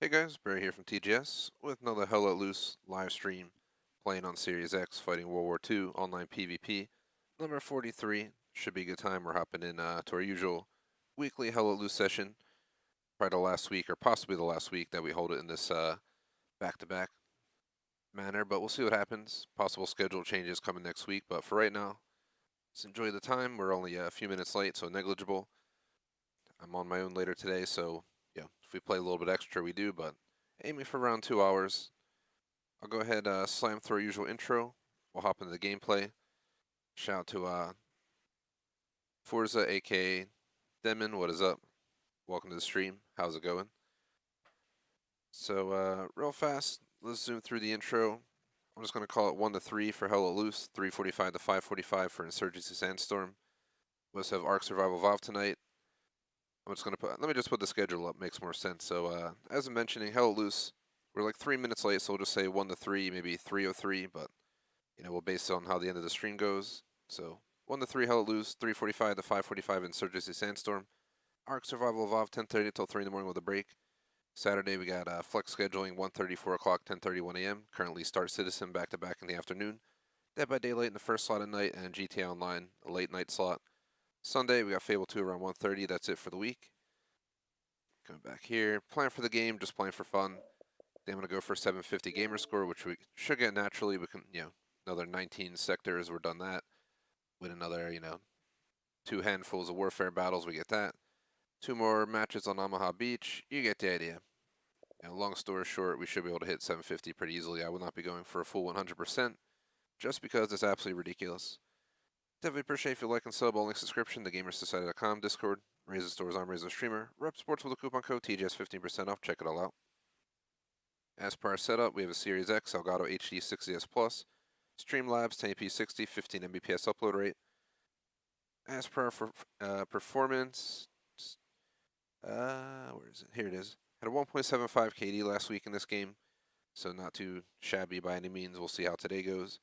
Hey guys, Barry here from TGS with another Hell Let Loose live stream playing on Series X fighting World War II online PvP. Number 43. Should be a good time. We're hopping in to our usual weekly Hell Let Loose session. Probably the last week or possibly the last week that we hold it in this back-to-back manner, but we'll see what happens. Possible schedule changes coming next week, but for right now, let's enjoy the time. We're only a few minutes late, so negligible. I'm on my own later today, so yeah, if we play a little bit extra, we do, but aiming for around 2 hours. I'll go ahead slam through our usual intro. We'll hop into the gameplay. Shout out to Forza, aka Demon. What is up? Welcome to the stream. How's it going? So real fast, let's zoom through the intro. I'm just going to call it 1 to 3 for Hell Let Loose, 3:45 to 5:45 for Insurgency Sandstorm. We also have Ark Survival Valve tonight. I'm just going to let me just put the schedule up, makes more sense. So as I'm mentioning, Hell Let Loose, we're like 3 minutes late, so we'll just say 1 to 3, maybe 3:03, but you know, we'll base it on how the end of the stream goes. So 1 to 3 Hell Let Loose, 3:45 to 5:45 Insurgency Sandstorm. Ark Survival Valve 10:30 till 3 in the morning with a break. Saturday we got flex scheduling 1:30, 4 o'clock, 10:30, 1 a.m. Currently Start Citizen back-to-back in the afternoon. Dead by Daylight in the first slot at night, and GTA Online, a late night slot. Sunday we got Fable 2 around 1:30. That's it for the week. Coming back here, playing for the game, just playing for fun. I'm gonna go for 750 gamer score, which we should get naturally. We can, another 19 sectors. We're done that. With another, 2 handfuls of warfare battles, we get that. 2 more matches on Omaha Beach. You get the idea. Long story short, we should be able to hit 750 pretty easily. I will not be going for a full 100%, just because it's absolutely ridiculous. Definitely appreciate if you like and sub, all links subscription, thegamersociety.com, Discord, Razor Stores, I'm Razor Streamer, Rep Sports with a coupon code TGS 15% off. Check it all out. As per our setup, we have a Series X Elgato HD 60S Plus, Streamlabs 1080p 60, 15 Mbps upload rate. As per our performance, where is it? Here it is. Had a 1.75 KD last week in this game, so not too shabby by any means. We'll see how today goes.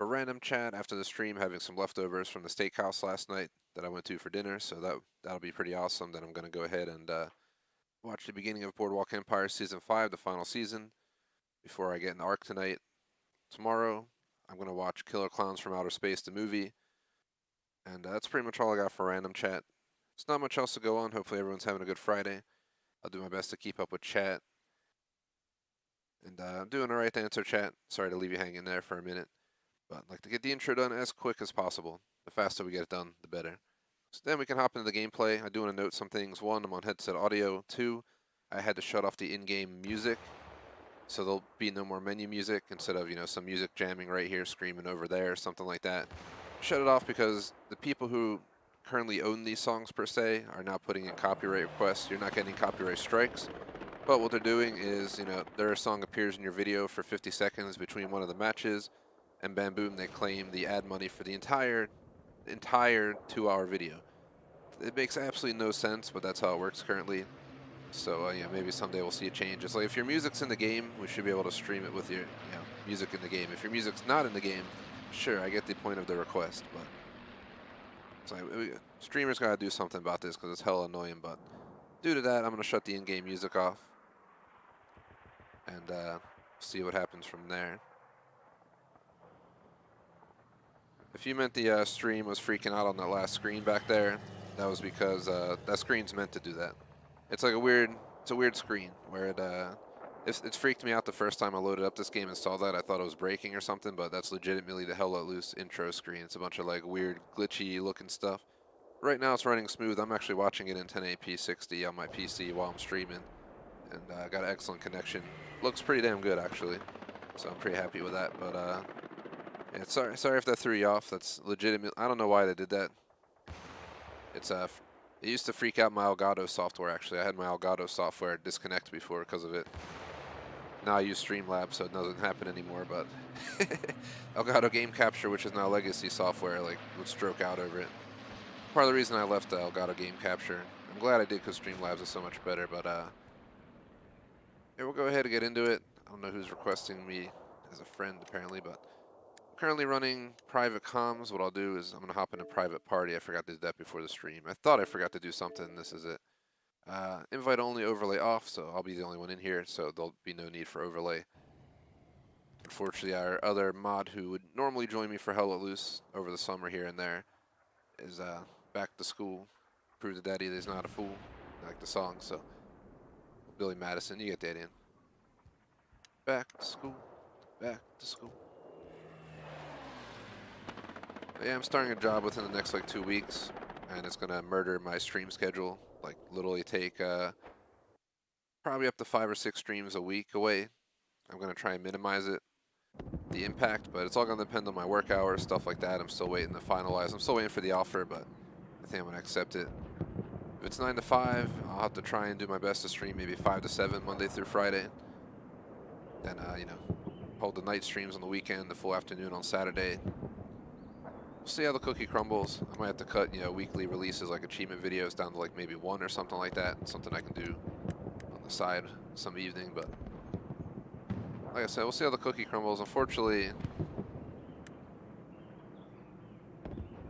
A random chat after the stream, having some leftovers from the steakhouse last night that I went to for dinner, so that'll be pretty awesome. Then I'm going to go ahead and watch the beginning of Boardwalk Empire Season 5, the final season, before I get in Ark tonight. Tomorrow, I'm going to watch Killer Clowns from Outer Space, the movie. And that's pretty much all I got for random chat. There's not much else to go on. Hopefully everyone's having a good Friday. I'll do my best to keep up with chat. And I'm doing all right to answer chat. Sorry to leave you hanging there for a minute. But I'd like to get the intro done as quick as possible. The faster we get it done, the better. So then we can hop into the gameplay. I do want to note some things. 1, I'm on headset audio. 2, I had to shut off the in-game music. So there'll be no more menu music instead of, some music jamming right here, screaming over there, something like that. Shut it off because the people who currently own these songs per se are now putting in copyright requests. You're not getting copyright strikes, but what they're doing is, their song appears in your video for 50 seconds between one of the matches, and bam boom, they claim the ad money for the entire 2-hour video. It makes absolutely no sense, but that's how it works currently. So maybe someday we'll see a change. It's like if your music's in the game, we should be able to stream it with your music in the game. If your music's not in the game, sure, I get the point of the request, but it's like streamers gotta do something about this because it's hella annoying. But due to that, I'm gonna shut the in-game music off and see what happens from there. If you meant the stream was freaking out on that last screen back there, that was because that screen's meant to do that. It's like it's a weird screen where it freaked me out the first time I loaded up this game and saw that. I thought it was breaking or something, but that's legitimately the Hell Let Loose intro screen. It's a bunch of like weird glitchy looking stuff. Right now it's running smooth. I'm actually watching it in 1080p 60 on my PC while I'm streaming, and I got an excellent connection. Looks pretty damn good actually, so I'm pretty happy with that. But yeah, sorry if that threw you off. That's legitimate. I don't know why they did that. It's it used to freak out my Elgato software, actually. I had my Elgato software disconnect before because of it. Now I use Streamlabs, so it doesn't happen anymore, but Elgato Game Capture, which is now legacy software, like, would stroke out over it. Part of the reason I left Elgato Game Capture. I'm glad I did because Streamlabs is so much better, but yeah, we'll go ahead and get into it. I don't know who's requesting me as a friend, apparently, but I'm currently running private comms. What I'll do is I'm going to hop in a private party. I forgot to do that before the stream. I thought I forgot to do something. This is it. Invite only, overlay off, so I'll be the only one in here, so there'll be no need for overlay. Unfortunately, our other mod who would normally join me for Hell Let Loose over the summer here and there is back to school. Prove to daddy that he's not a fool, like the song, so. Billy Madison, you get that in. Back to school, back to school. But yeah, I'm starting a job within the next like 2 weeks, and it's gonna murder my stream schedule. Like literally take probably up to 5 or 6 streams a week away. I'm gonna try and minimize it, the impact, but it's all gonna depend on my work hours, stuff like that. I'm still waiting to finalize. I'm still waiting for the offer, but I think I'm gonna accept it. If it's 9 to 5, I'll have to try and do my best to stream maybe 5 to 7 Monday through Friday. Then you know, hold the night streams on the weekend, the full afternoon on Saturday. We'll see how the cookie crumbles. I might have to cut, you know, weekly releases like achievement videos down to like maybe 1 or something like that. Something I can do on the side some evening, but like I said, we'll see how the cookie crumbles. Unfortunately,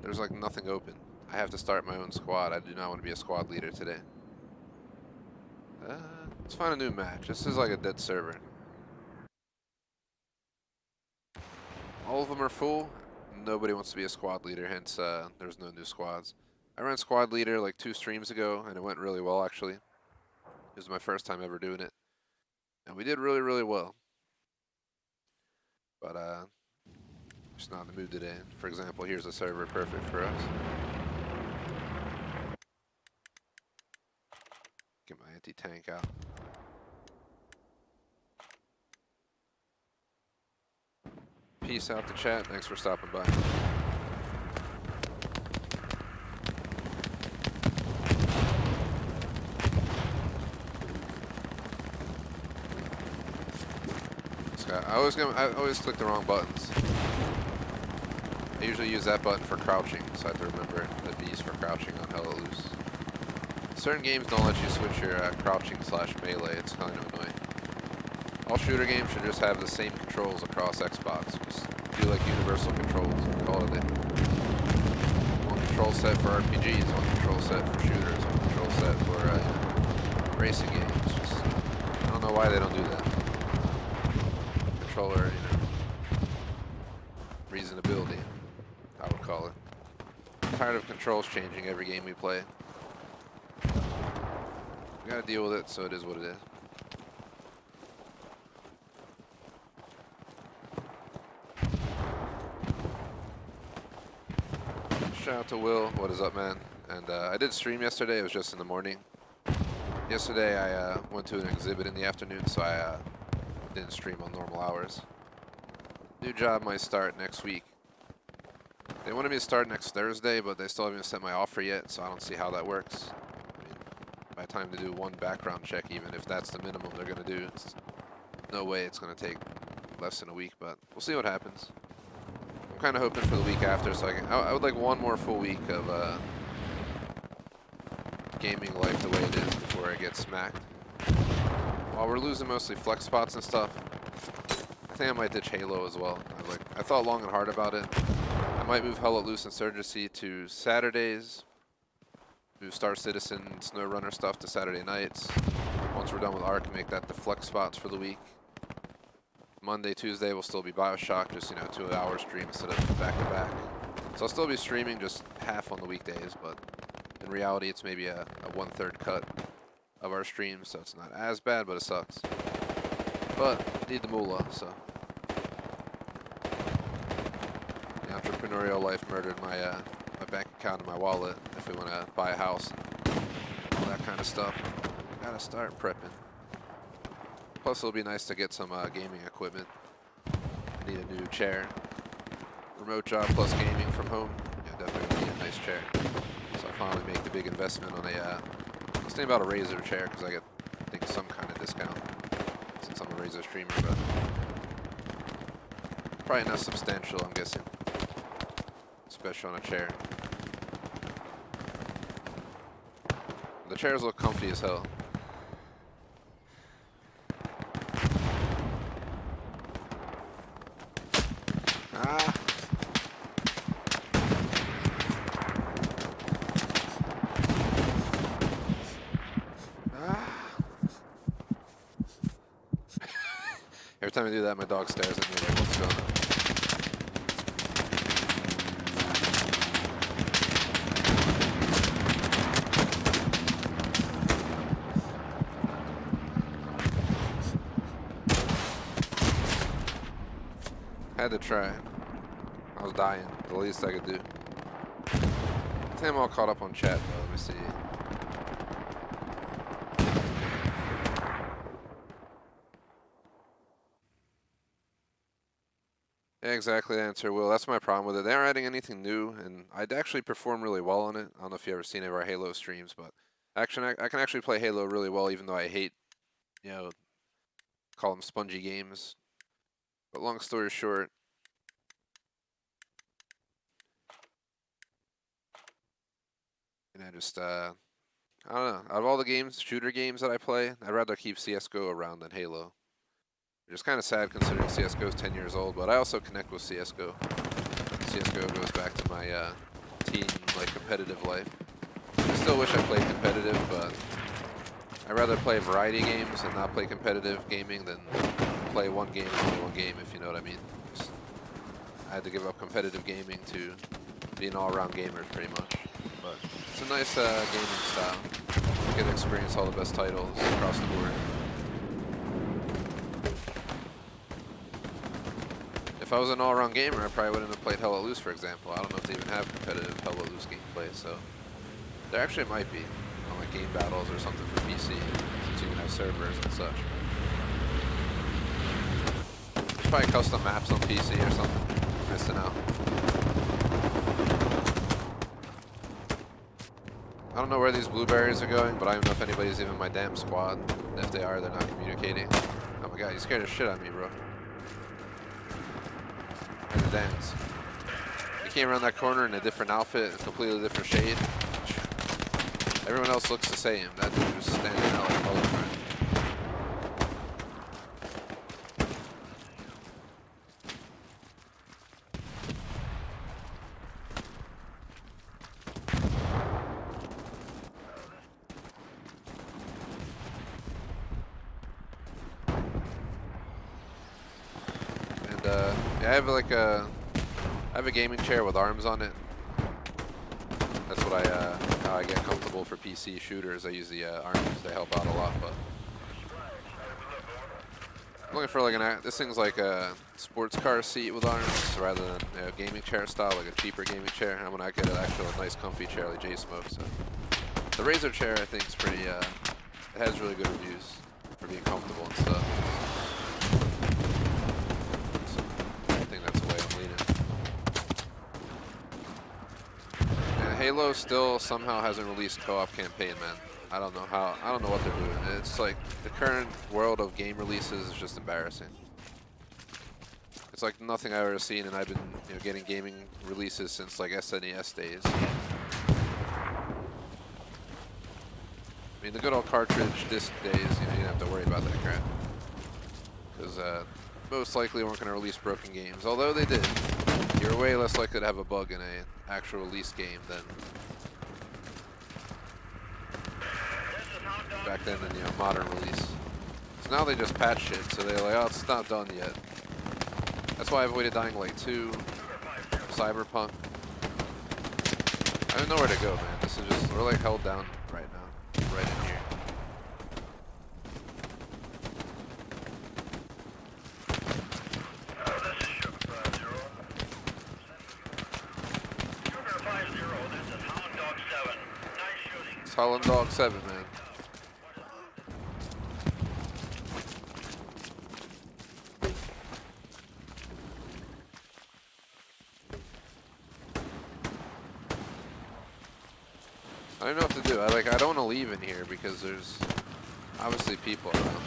there's like nothing open. I have to start my own squad. I do not want to be a squad leader today. Let's find a new match. This is like a dead server. All of them are full. Nobody wants to be a squad leader, hence there's no new squads. I ran squad leader like 2 streams ago, and it went really well actually. It was my first time ever doing it. And we did really, really well. But just not in the mood today. For example, here's a server perfect for us. Get my anti-tank out. Peace out to chat. Thanks for stopping by. I always click the wrong buttons. I usually use that button for crouching, so I have to remember the B's for crouching on Hell Let Loose. Certain games don't let you switch your crouching / melee. It's kind of annoying. All shooter games should just have the same controls across Xbox. Just do like universal controls and call it a day. One control set for RPGs, one control set for shooters, one control set for racing games. Just, I don't know why they don't do that. Controller, you know, reasonability, I would call it. I'm tired of controls changing every game we play. We gotta deal with it, so it is what it is. Shout out to Will, what is up, man? And I did stream yesterday, it was just in the morning. Yesterday I went to an exhibit in the afternoon, so I didn't stream on normal hours. New job might start next week. They wanted me to start next Thursday, but they still haven't sent my offer yet, so I don't see how that works. I mean, by the time to do 1 background check, even if that's the minimum they're gonna do, no way it's gonna take less than a week, but we'll see what happens. I'm kind of hoping for the week after, so I would like 1 more full week of gaming life the way it is before I get smacked. While we're losing mostly flex spots and stuff, I think I might ditch Halo as well. I thought long and hard about it. I might move Hell Let Loose Insurgency to Saturdays, move Star Citizen, Snow Runner stuff to Saturday nights. Once we're done with Ark, make that the flex spots for the week. Monday, Tuesday will still be Bioshock, just, you know, 2-hour stream instead of back-to-back. So I'll still be streaming just half on the weekdays, but in reality it's maybe a 1/3 cut of our streams, so it's not as bad, but it sucks. But need the moolah, so. The entrepreneurial life murdered my my bank account and my wallet if we want to buy a house and all that kind of stuff. Gotta start prepping. Plus it'll be nice to get some gaming equipment. I need a new chair. Remote job plus gaming from home. Yeah, definitely need a nice chair. So I finally make the big investment on a I was thinking about a Razer chair because I get, I think, some kind of discount since I'm a Razer streamer, but probably not substantial, I'm guessing, especially on a chair. The chairs look comfy as hell. Ah. Every time I do that, my dog stares at me like, what's going on? Had to try. I was dying. The least I could do. I think I'm all caught up on chat though. Let me see. Yeah, exactly the answer, Will. That's my problem with it. They aren't adding anything new, and I'd actually perform really well on it. I don't know if you've ever seen any of our Halo streams, but actually, I can actually play Halo really well, even though I hate, you know, call them spongy games. But long story short, just I don't know. Out of all the games, shooter games that I play, I'd rather keep CS:GO around than Halo. Which is kind of sad considering CS:GO is 10 years old, but I also connect with CS:GO. CS:GO goes back to my teen, like, competitive life. I still wish I played competitive, but I'd rather play variety games and not play competitive gaming than play one game and only one game, if you know what I mean. Just, I had to give up competitive gaming to be an all-around gamer, pretty much. But it's a nice gaming style. You get to experience all the best titles across the board. If I was an all-around gamer, I probably wouldn't have played Hell Let Loose, for example. I don't know if they even have competitive Hell Let Loose gameplay, so there actually might be on like game battles or something for PC, since you can have servers and such. There's probably custom maps on PC or something. Missing out. I don't know where these blueberries are going, but I don't know if anybody's even in my damn squad. And if they are, they're not communicating. Oh my god, you scared the shit out of me, bro. And the dance. He came around that corner in a different outfit, a completely different shade. Everyone else looks the same. That dude was standing out like a bullet train. Yeah, I have a gaming chair with arms on it. That's what how I get comfortable for PC shooters. I use the arms. They help out a lot, but I'm looking for like this thing's like a sports car seat with arms rather than a gaming chair style, like a cheaper gaming chair. I'm gonna get an actual nice comfy chair like J-Smoke. So the Razer chair I think is pretty. It has really good reviews for being comfortable and stuff. Halo still somehow hasn't released co-op campaign, man. I don't know how. I don't know what they're doing. It's like the current world of game releases is just embarrassing. It's like nothing I've ever seen, and I've been getting gaming releases since like SNES days. I mean, the good old cartridge disc days, you didn't have to worry about that crap. Because most likely weren't going to release broken games. Although they did. You're way less likely to have a bug in an actual release game than back then in modern release. So now they just patch shit, so they're like, oh, it's not done yet. That's why I avoided Dying Light 2, Cyberpunk. I don't know where to go, man. This is just, we're like held down right now, right in here. Holland Dog 7, man. I don't know what to do. I don't want to leave in here because there's obviously people around.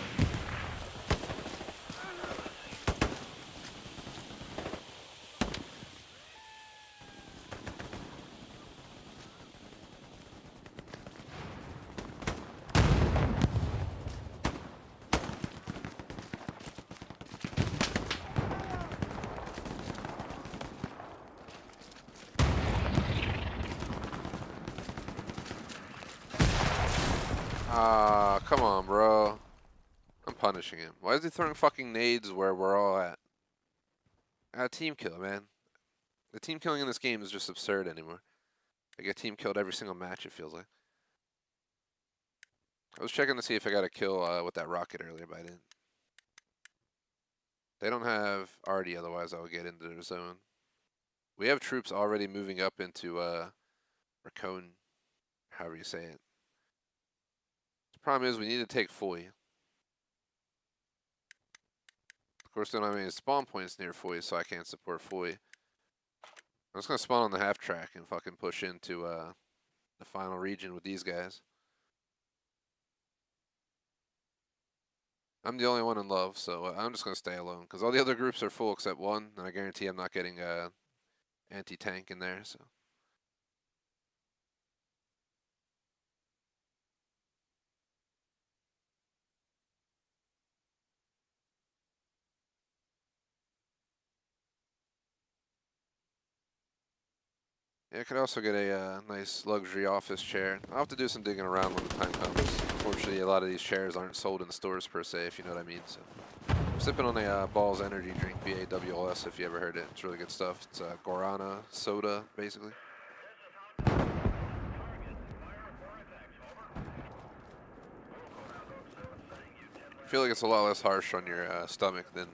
Come on, bro. I'm punishing him. Why is he throwing fucking nades where we're all at? Team kill, man. The team killing in this game is just absurd anymore. I get team killed every single match, it feels like. I was checking to see if I got a kill with that rocket earlier, but I didn't. They don't have Arty, otherwise I would get into their zone. We have troops already moving up into Recon, however you say it. The problem is we need to take Foy. Of course, they don't have any spawn points near Foy, so I can't support Foy. I'm just going to spawn on the half track and fucking push into the final region with these guys. I'm the only one in love, so I'm just going to stay alone, because all the other groups are full except one, and I guarantee I'm not getting anti-tank in there, so. Yeah, I could also get a nice luxury office chair. I'll have to do some digging around when the time comes. Unfortunately, a lot of these chairs aren't sold in stores per se, if you know what I mean. So, I'm sipping on a Balls energy drink, BAWS, if you ever heard it. It's really good stuff. It's guarana soda, basically. I feel like it's a lot less harsh on your stomach than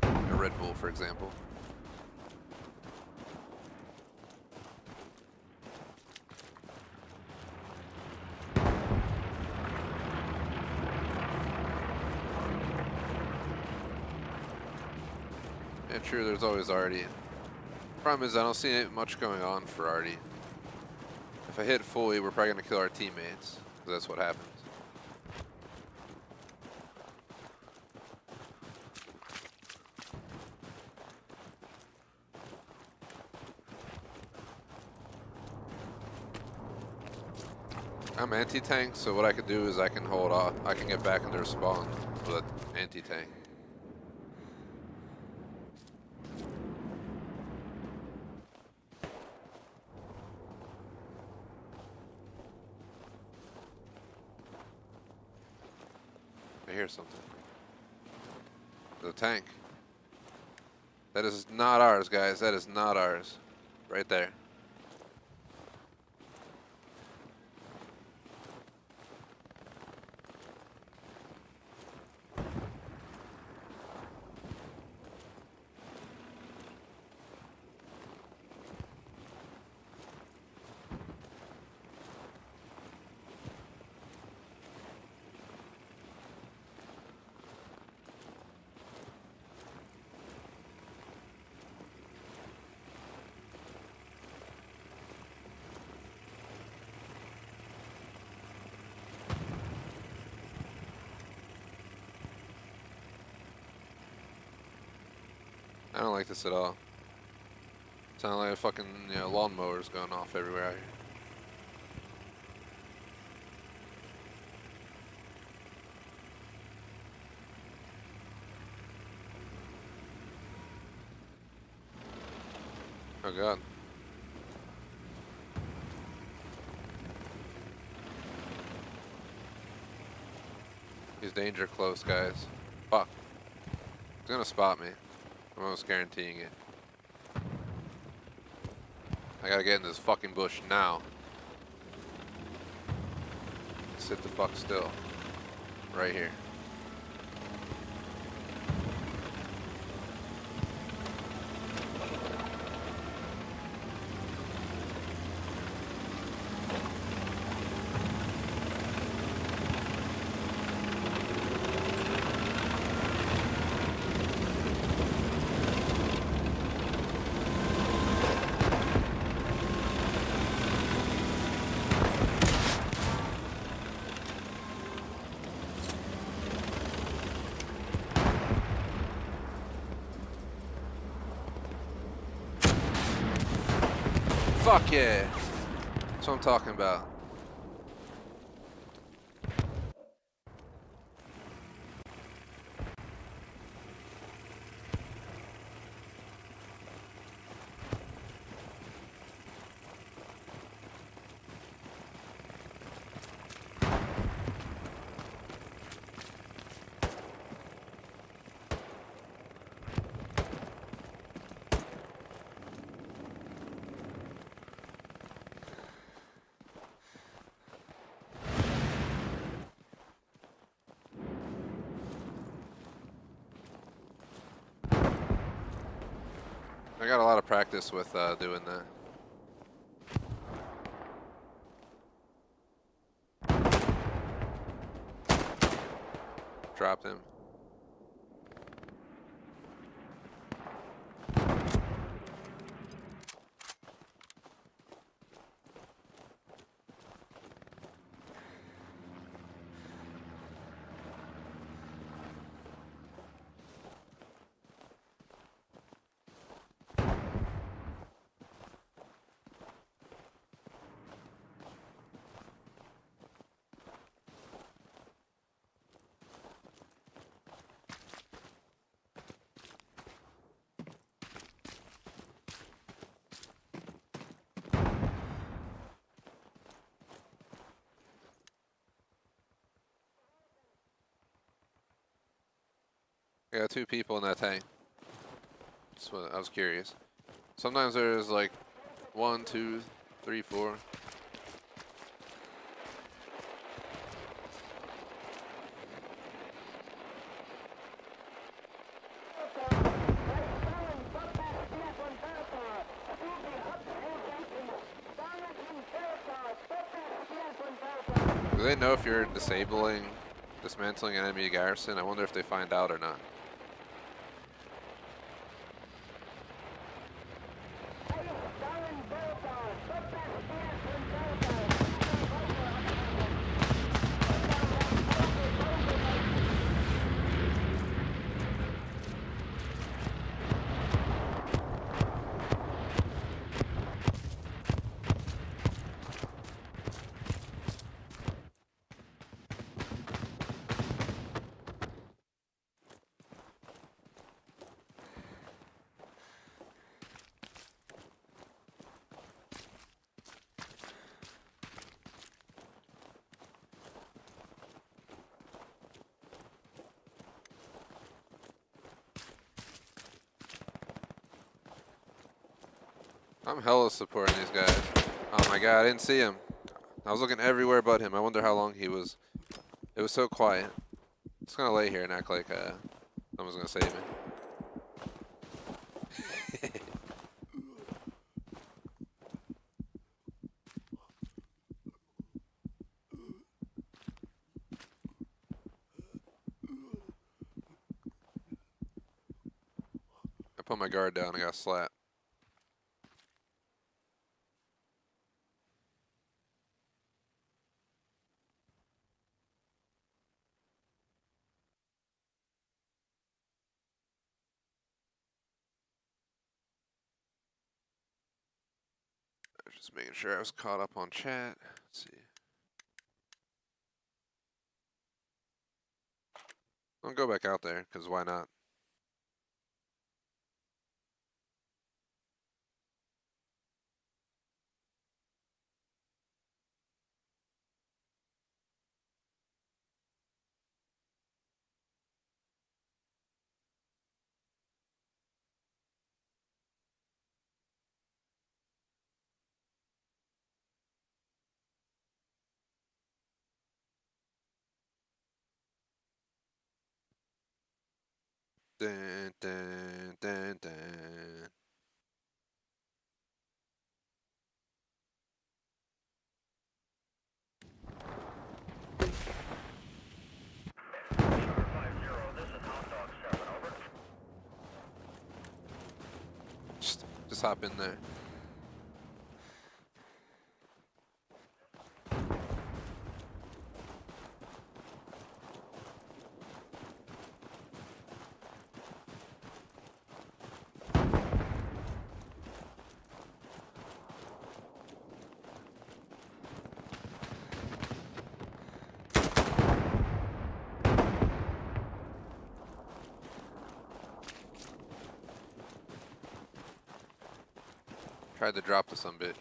a Red Bull, for example. Yeah, true, there's always Arty. Problem is, I don't see much going on for Arty. If I hit fully, we're probably going to kill our teammates, because that's what happens. I'm anti-tank, so what I can do is I can hold off. I can get back into spawn with an anti-tank. I hear something. The tank. That is not ours, guys. That is not ours. Right there. I don't like this at all. Sound like a fucking, you know, lawnmowers going off everywhere out here. Oh god. He's danger close, guys. Fuck. He's gonna spot me. I'm almost guaranteeing it. I gotta get in this fucking bush now. Sit the fuck still. Right here. Fuck yeah. That's what I'm talking about. I got a lot of practice with doing that. Dropped him. I got 2 people in that tank. That's what I was curious. Sometimes there's like 1, 2, 3, 4. Do they know if you're dismantling an enemy garrison? I wonder if they find out or not. I'm hella supporting these guys. Oh my god, I didn't see him. I was looking everywhere but him. I wonder how long he was. It was so quiet. Just gonna lay here and act like someone's gonna save me. I put my guard down, I got slapped. I was just making sure I was caught up on chat. Let's see. I'll go back out there, because why not? Dun, dun, dun, dun. Just hop in there. Tried to drop to some bitch.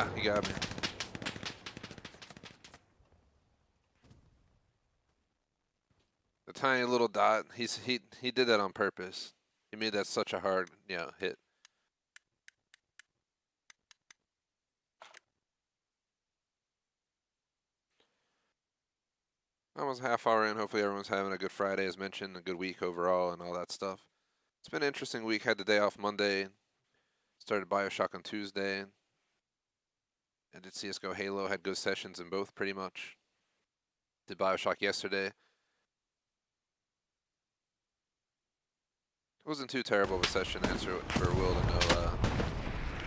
Ah, he got me. The tiny little dot. He did that on purpose. He made that such a hard, hit. Almost half hour in. Hopefully everyone's having a good Friday, as mentioned, a good week overall, and all that stuff. It's been an interesting week. Had the day off Monday. Started Bioshock on Tuesday. I did CSGO Halo. Had good sessions in both, pretty much. Did Bioshock yesterday. It wasn't too terrible of a session, answer for Will to know.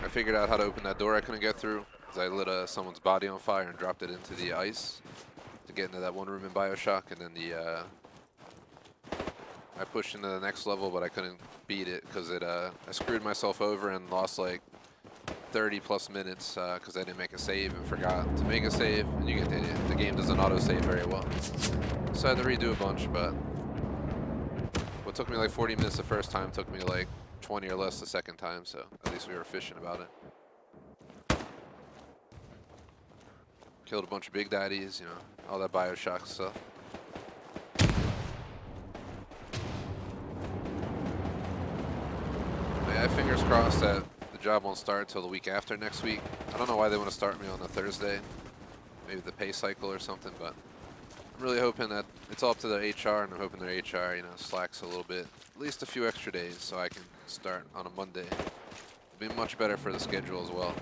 I figured out how to open that door I couldn't get through, because I lit someone's body on fire and dropped it into the ice to get into that one room in Bioshock, and then I pushed into the next level, but I couldn't beat it because I screwed myself over and lost like 30 plus minutes because I didn't make a save and forgot to make a save, and you get the game doesn't auto save very well. So I had to redo a bunch, but what took me like 40 minutes the first time took me like 20 or less the second time, so at least we were efficient about it. Killed a bunch of big daddies, all that Bioshock stuff. Yeah, fingers crossed that the job won't start until the week after next week. I don't know why they want to start me on a Thursday. Maybe the pay cycle or something, but I'm really hoping that it's all up to their HR, and I'm hoping their HR, slacks a little bit, at least a few extra days, so I can start on a Monday. It'll be much better for the schedule as well.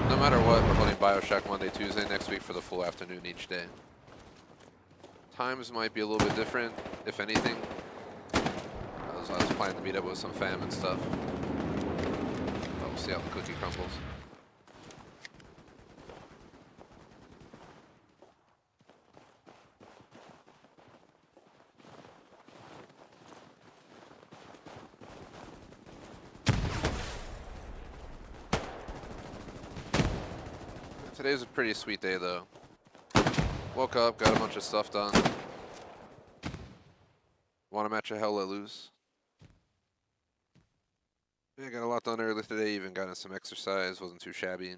No matter what, we're holding Bioshock Monday, Tuesday next week for the full afternoon each day. Times might be a little bit different, if anything. I was planning to meet up with some fam and stuff. But we'll see how the cookie crumbles. Today's a pretty sweet day though. Woke up, got a bunch of stuff done. Want to match a hell let loose. Yeah, got a lot done early today, even got in some exercise, wasn't too shabby.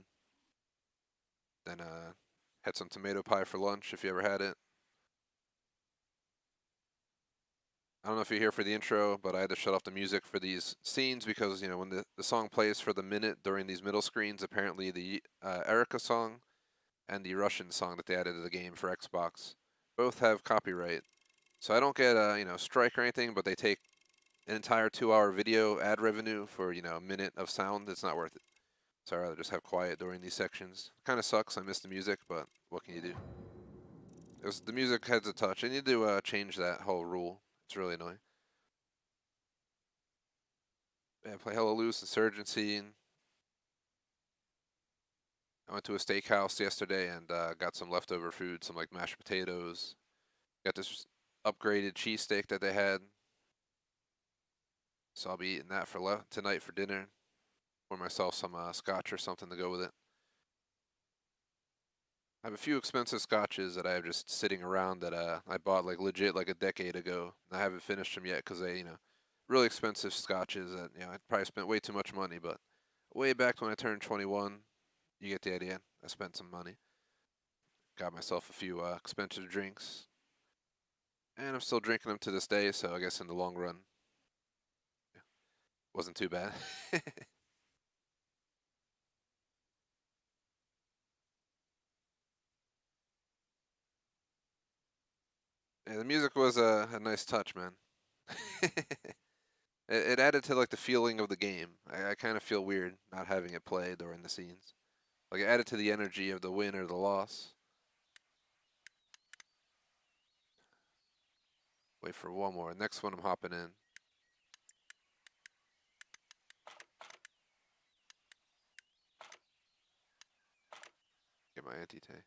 Then had some tomato pie for lunch if you ever had it. I don't know if you're here for the intro, but I had to shut off the music for these scenes because, when the song plays for the minute during these middle screens, apparently the Erica song and the Russian song that they added to the game for Xbox both have copyright. So I don't get a, strike or anything, but they take an entire 2-hour video ad revenue for, a minute of sound. It's not worth it. So I'd rather just have quiet during these sections. Kind of sucks. I miss the music, but what can you do? The music has a touch. I need to change that whole rule. It's really annoying. Yeah, play hella loose, Insurgency. I went to a steakhouse yesterday and got some leftover food, some like mashed potatoes. Got this upgraded cheesesteak that they had. So I'll be eating that for tonight for dinner. Pour myself some scotch or something to go with it. I have a few expensive scotches that I have just sitting around that I bought like legit like a decade ago. I haven't finished them yet because they, really expensive scotches that, I probably spent way too much money, but way back when I turned 21, you get the idea. I spent some money. Got myself a few expensive drinks. And I'm still drinking them to this day, so I guess in the long run, wasn't too bad. Yeah, the music was a nice touch, man. It added to like the feeling of the game. I kind of feel weird not having it play during the scenes. Like it added to the energy of the win or the loss. Wait for one more. Next one I'm hopping in. Get my anti-tank.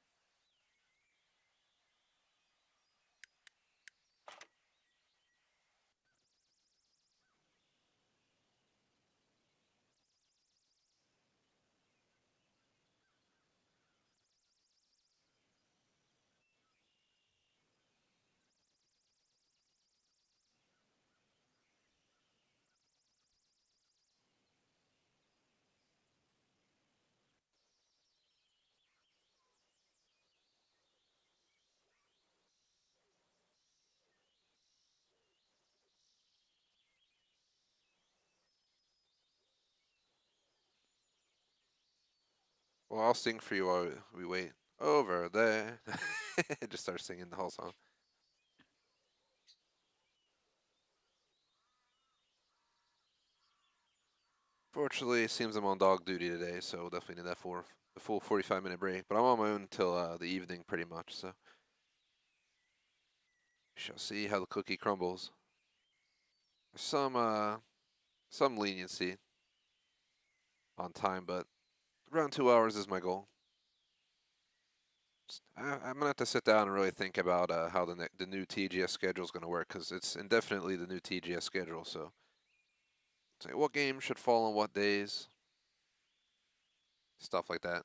Well, I'll sing for you while we wait. Over there. Just start singing the whole song. Fortunately, it seems I'm on dog duty today, so we'll definitely need that for the full 45-minute break. But I'm on my own until the evening, pretty much. So we shall see how the cookie crumbles. There's some leniency on time, but around 2 hours is my goal. I'm gonna have to sit down and really think about how the new TGS schedule is gonna work, because it's indefinitely the new TGS schedule. So, what games should fall on what days, stuff like that.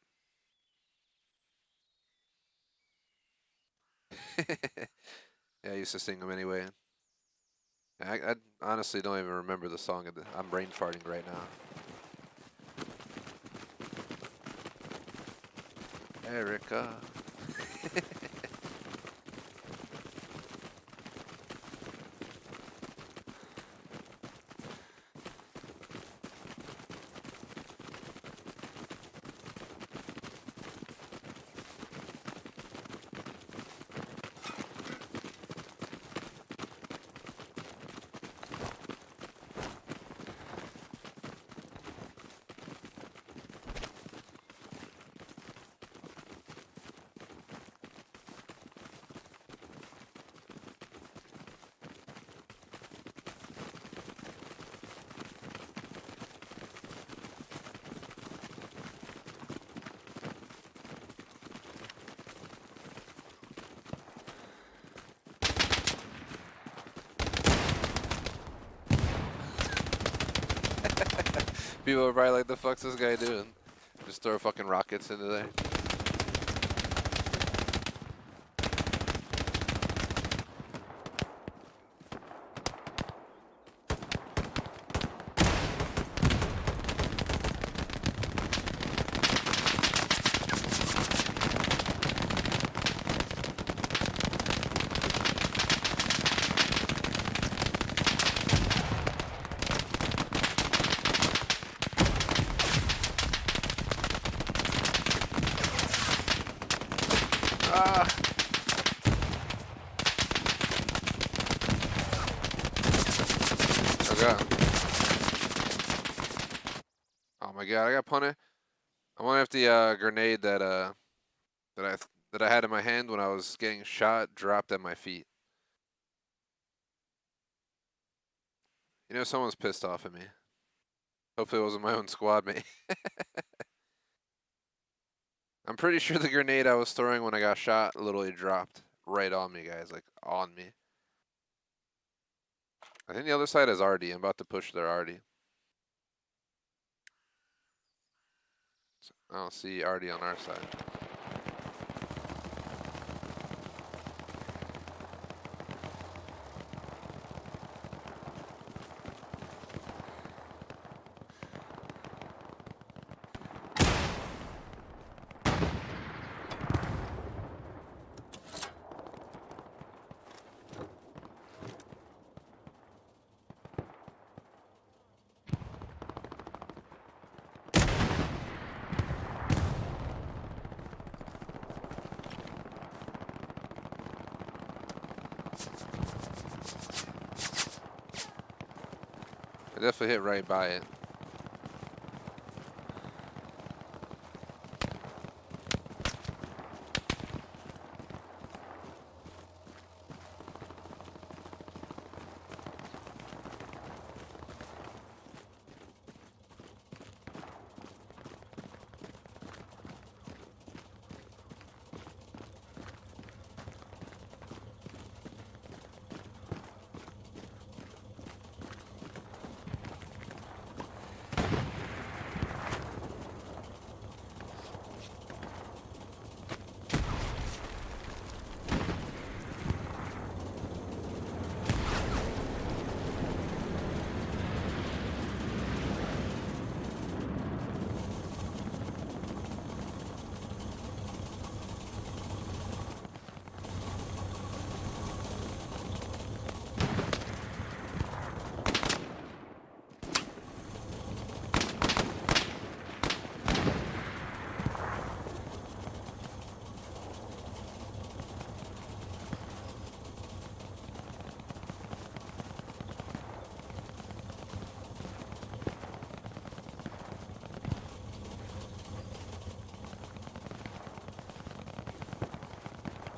Yeah, I used to sing them anyway. I honestly don't even remember the song. I'm brain farting right now. Erica. People are probably like, the fuck's this guy doing? Just throw fucking rockets into there. Ah! Oh god. Oh my god, I got punted. I wonder if the grenade that I had in my hand when I was getting shot dropped at my feet. You know, someone's pissed off at me. Hopefully it wasn't my own squad mate. I'm pretty sure the grenade I was throwing when I got shot literally dropped right on me, guys, like on me. I think the other side is Arty. I'm about to push their Arty. I don't see Arty on our side. I definitely hit right by it.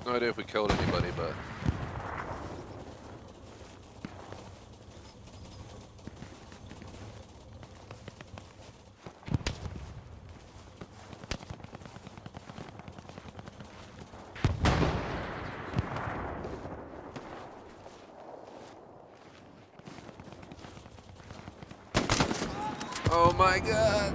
No idea if we killed anybody, but... Oh my god!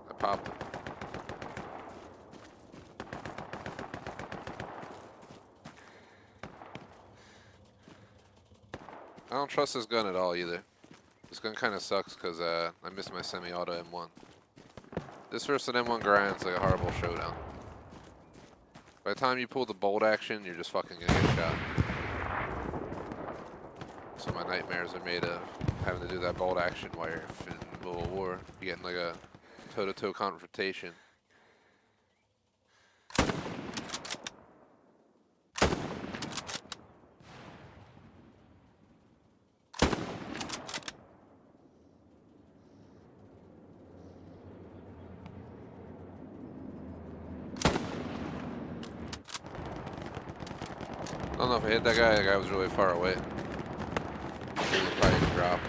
I popped it. I don't trust this gun at all either. This gun kind of sucks because I missed my semi-auto M1. This versus an M1 Garand's like a horrible showdown. By the time you pull the bolt action, you're just fucking gonna get shot. So my nightmares are made of having to do that bolt action while you're in the middle of war. You're getting like a toe-to-toe confrontation. I don't know if I hit that guy. That guy was really far away. He probably dropped.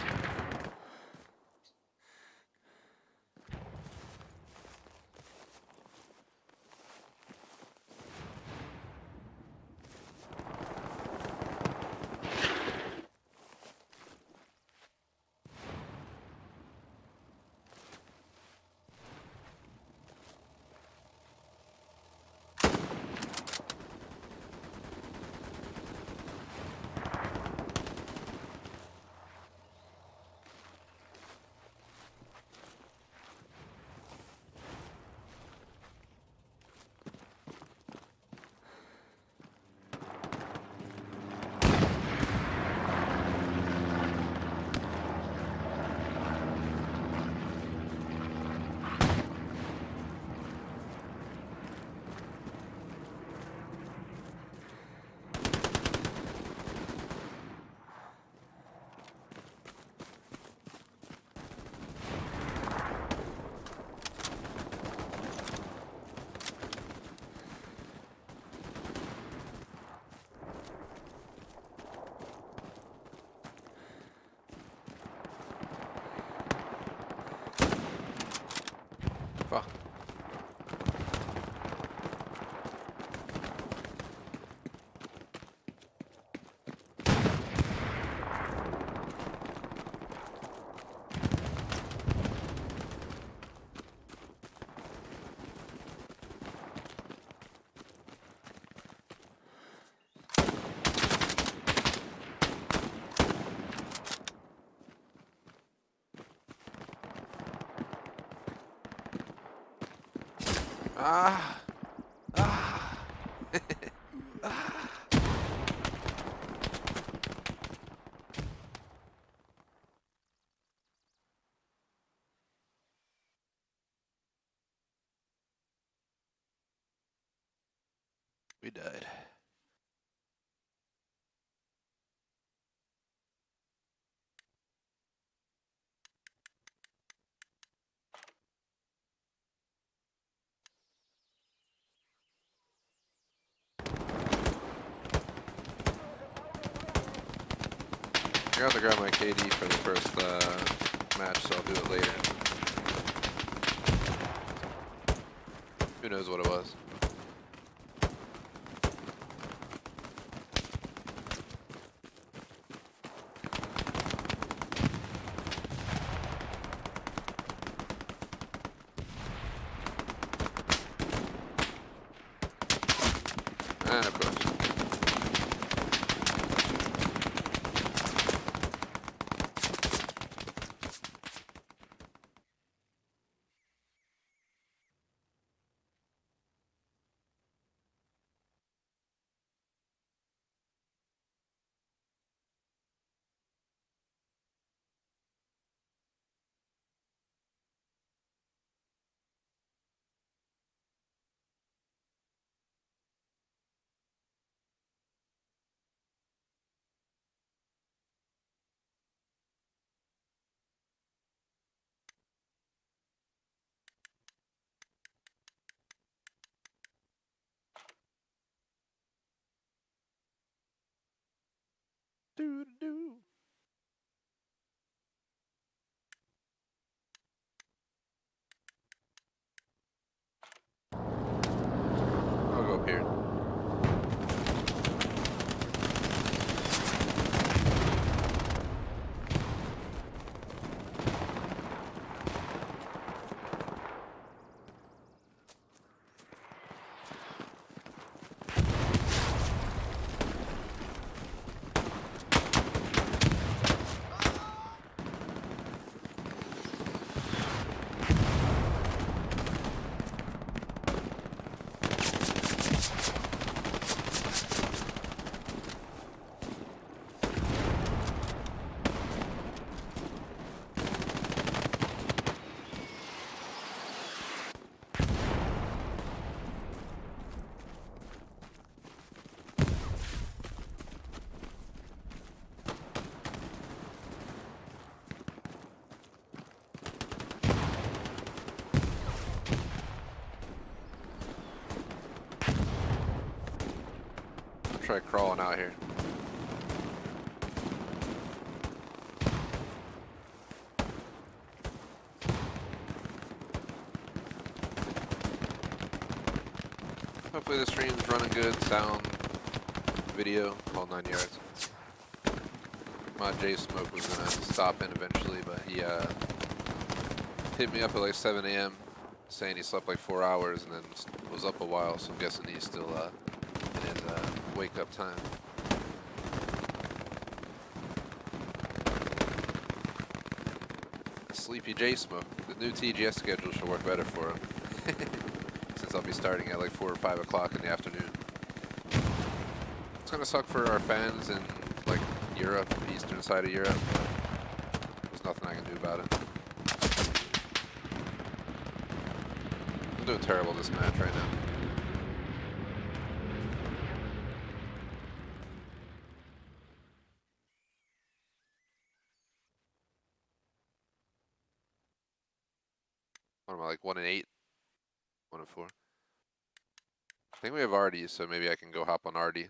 Fuck. Ah! Ah! Ah! We died. I got to grab my KD for the first match, so I'll do it later. Who knows what it was? And of course. Do-do-do-do-do. I'll go up here. Try crawling out here. Hopefully the stream's running good, sound, video, all 9 yards. My J Smoke was gonna stop in eventually, but he hit me up at like 7 AM saying he slept like 4 hours and then was up a while, so I'm guessing he's still in his wake up time. Sleepy J Smoke. The new TGS schedule should work better for him. Since I'll be starting at like 4 or 5 o'clock in the afternoon. It's gonna suck for our fans in like Europe, the eastern side of Europe. There's nothing I can do about it. I'm doing terrible this match right now. What am I, like 1 and 8? 1 and 4? I think we have Arty, so maybe I can go hop on Arty.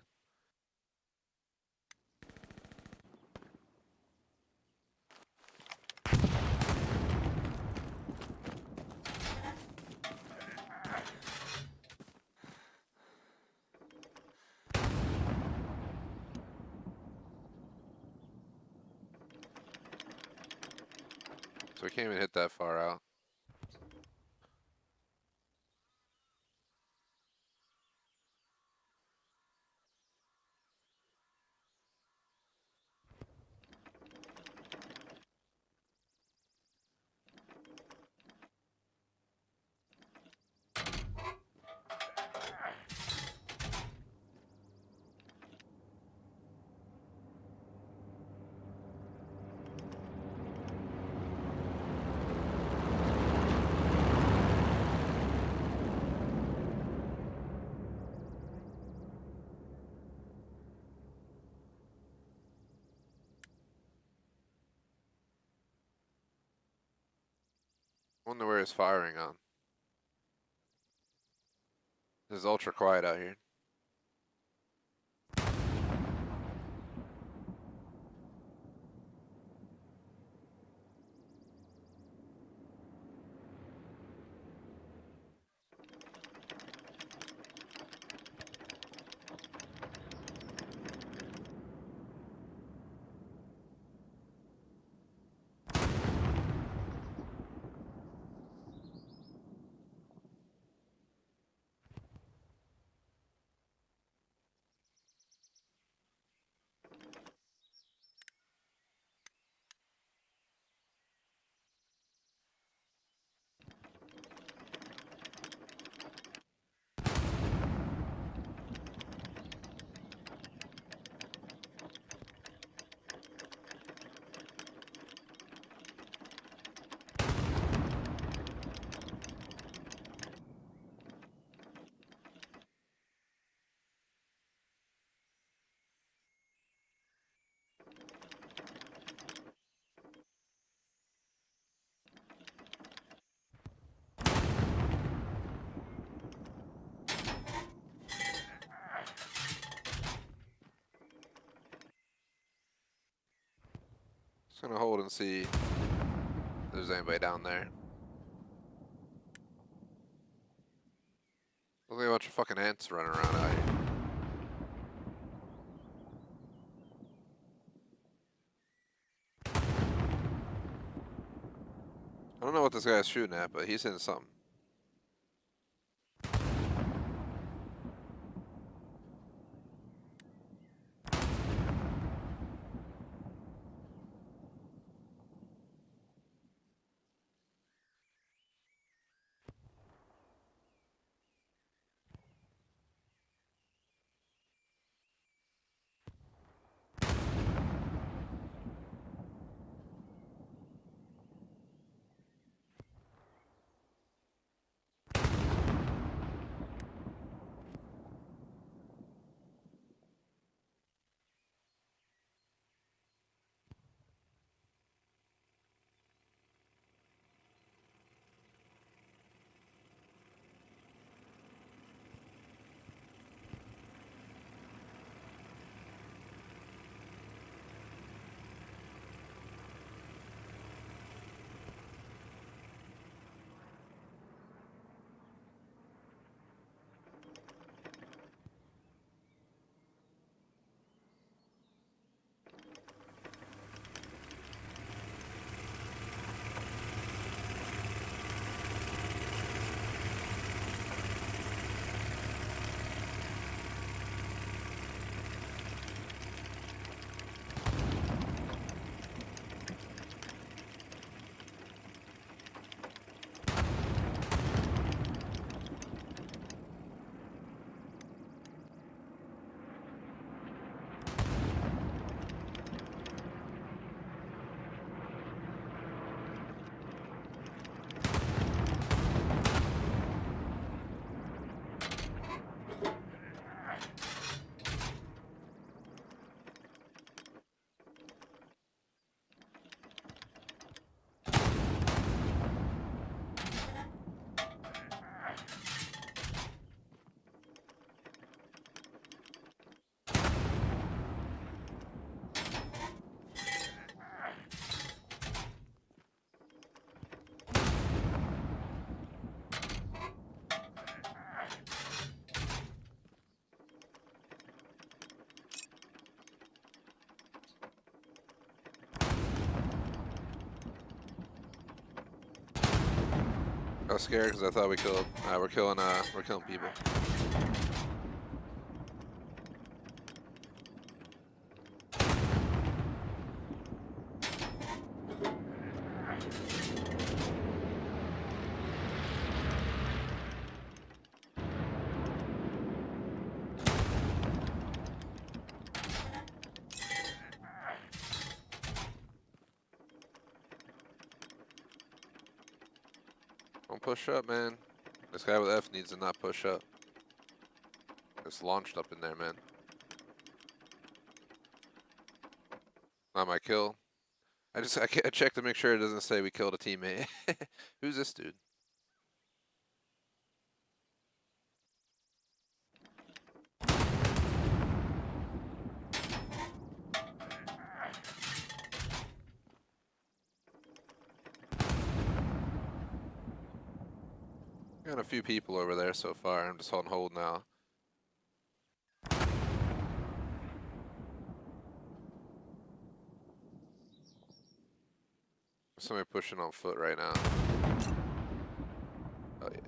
So we can't even hit that far out. Wonder where it's firing on. This is ultra quiet out here. Just gonna hold and see if there's anybody down there. Looks like a bunch of fucking ants running around out here. I don't know what this guy's shooting at, but he's hitting something. I was scared because I thought we killed. We're killing people. Don't push up, man. This guy with F needs to not push up. It's launched up in there, man. Not my kill. I checked to make sure it doesn't say we killed a teammate. Who's this dude? Got a few people over there so far. I'm just on hold now. Somebody pushing on foot right now. Oh yeah.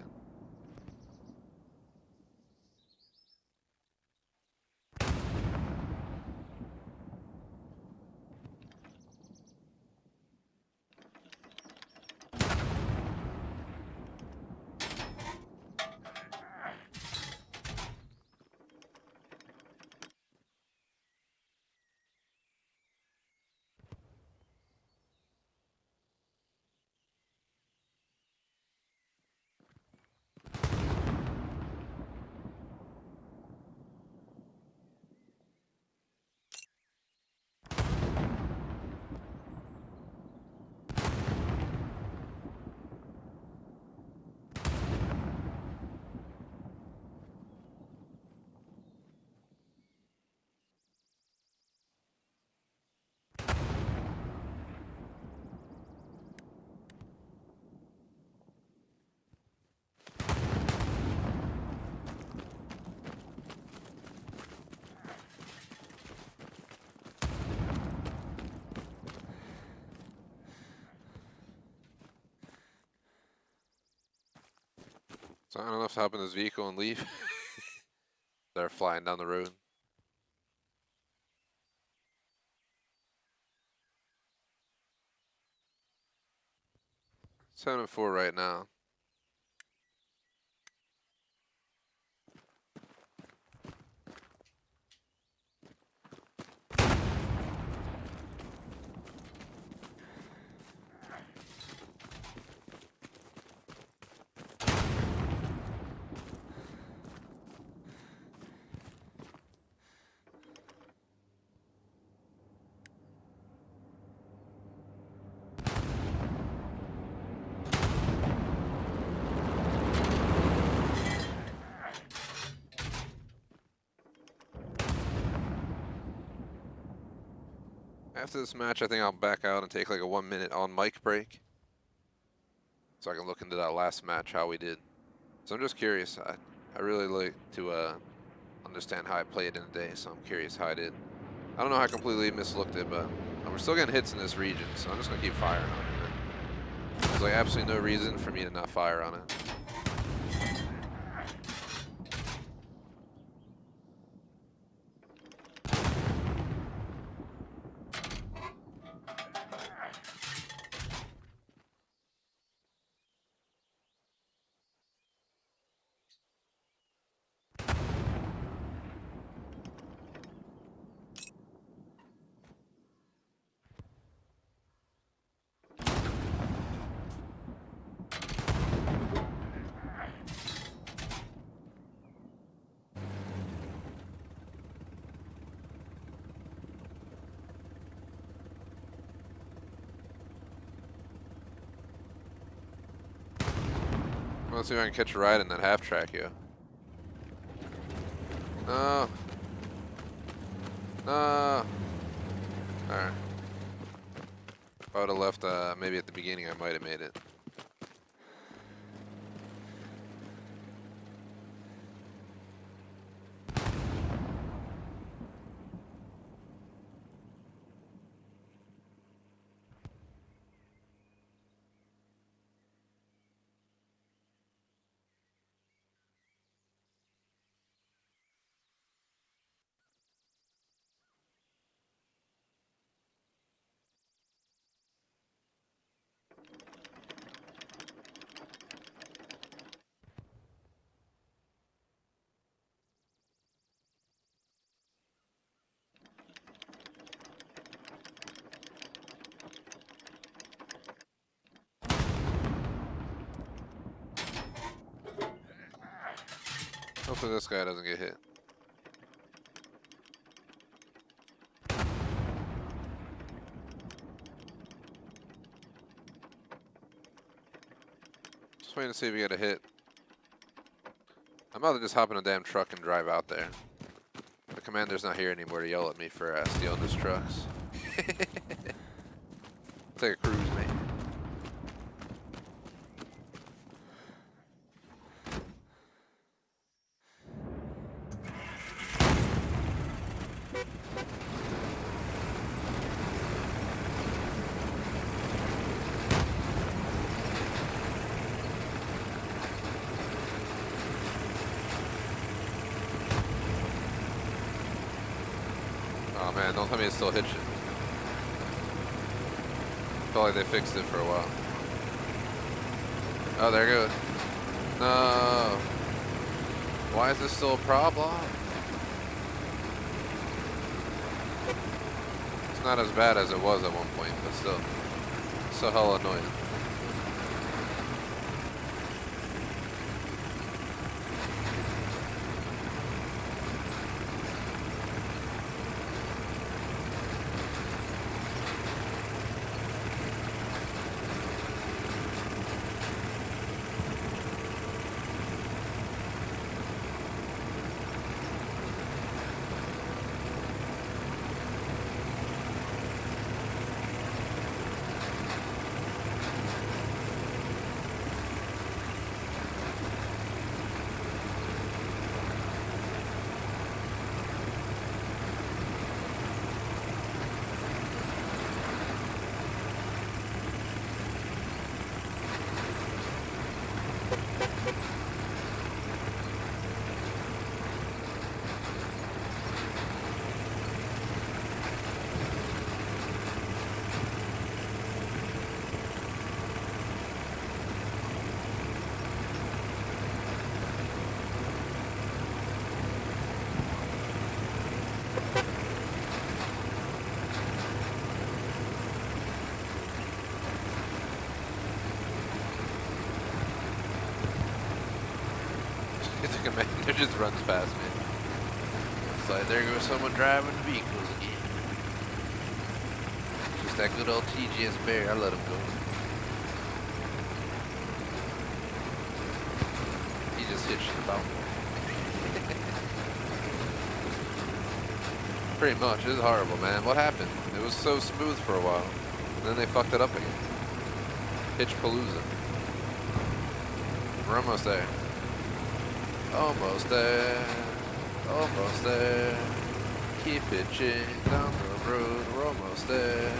So I don't know if to hop in this vehicle and leave. They're flying down the road. 7-4 right now. After this match, I think I'll back out and take like a 1 minute on mic break. So I can look into that last match, how we did. So I'm just curious. I really like to understand how I played in a day, so I'm curious how I did. I don't know how I completely mislooked it, but we're still getting hits in this region, so I'm just going to keep firing on it. There's like absolutely no reason for me to not fire on it. Let's see if I can catch a ride in that half track, yo. No. No. Alright. If I would have left maybe at the beginning, I might have made it. Hopefully this guy doesn't get hit. Just waiting to see if we get a hit. I'm about to just hop in a damn truck and drive out there. The commander's not here anymore to yell at me for stealing his trucks. Take a cruise, mate. Oh man, don't tell me it still hits you. Felt like they fixed it for a while. Oh, there it goes. No. Why is this still a problem? It's not as bad as it was at one point, but still hella annoying. just runs past me. It's like, there goes someone driving vehicles again. Just that good old TGS Bear, I let him go. He just hitched about. Pretty much, it was horrible, man. What happened? It was so smooth for a while. And then they fucked it up again. Hitch Palooza. We're almost there. Almost there. Almost there. Keep pitching down the road. We're almost there.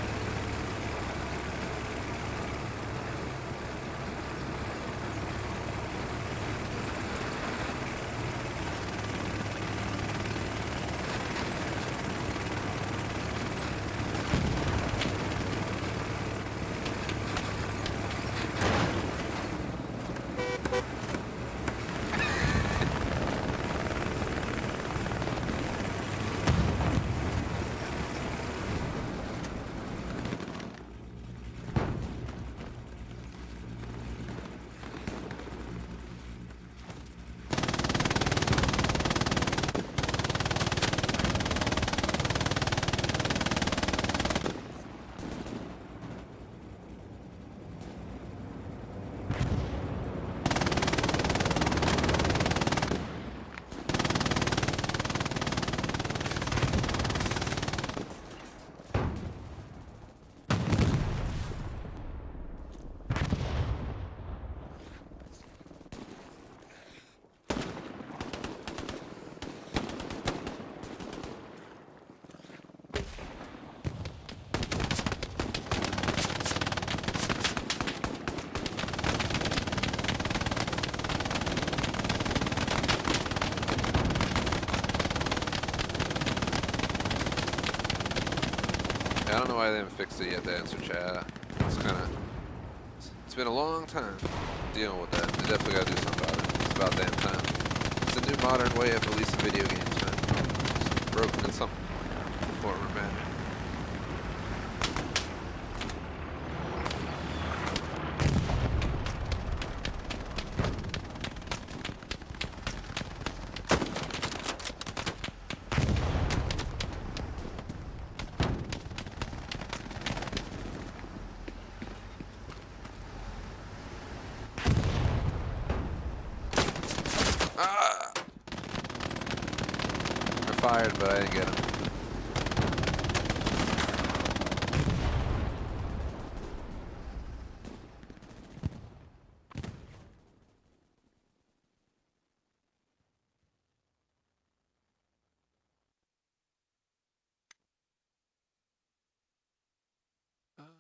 I don't know why they haven't fixed it yet, to answer chat. It's been a long time dealing with that. They definitely gotta do something about it. It's about damn time. It's a new modern way of releasing video games, man. It's broken in some form or manner. Fired, but I didn't get him.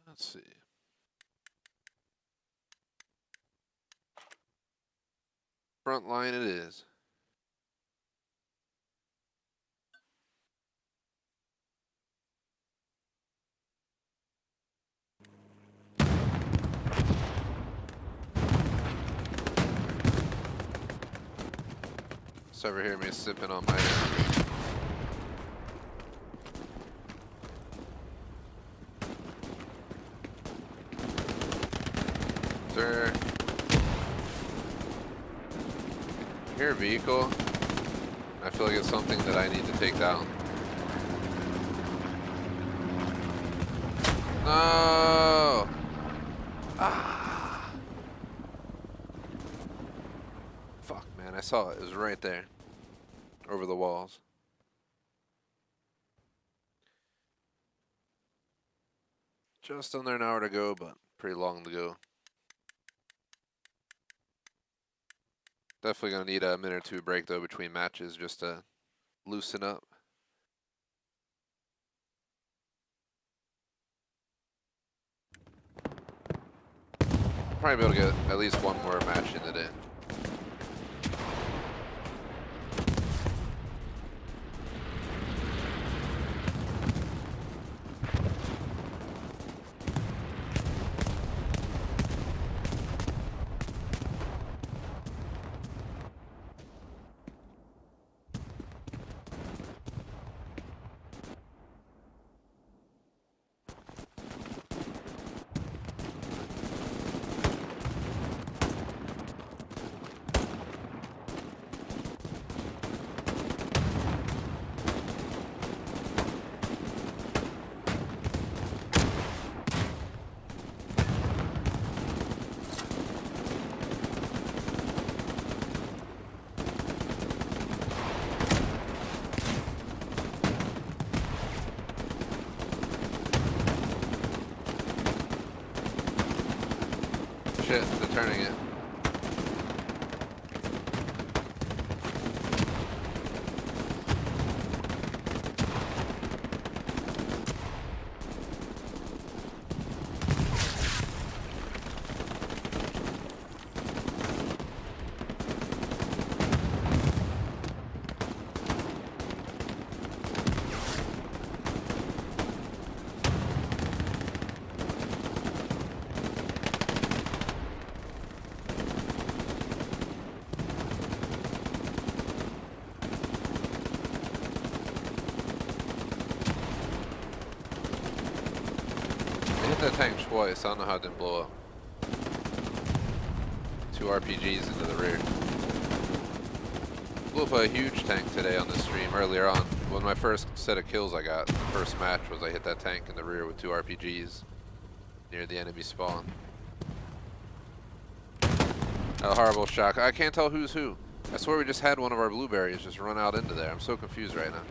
Let's see. Front line it is. It's over here, me sipping on my Sir. Here, vehicle. I feel like it's something that I need to take down. No! Ah! Fuck, man, I saw it. It was right there. Over the walls. Just under an hour to go, but pretty long to go. Definitely gonna need a minute or two break though between matches just to loosen up. Probably be able to get at least one more match in today. shit, they're turning it. Hit that tank twice, I don't know how it didn't blow up. 2 RPGs into the rear. Blew up a huge tank today on the stream earlier on. One of my first set of kills I got, the first match, was I hit that tank in the rear with 2 RPGs near the enemy spawn. A horrible shock. I can't tell who's who. I swear we just had one of our blueberries just run out into there. I'm so confused right now.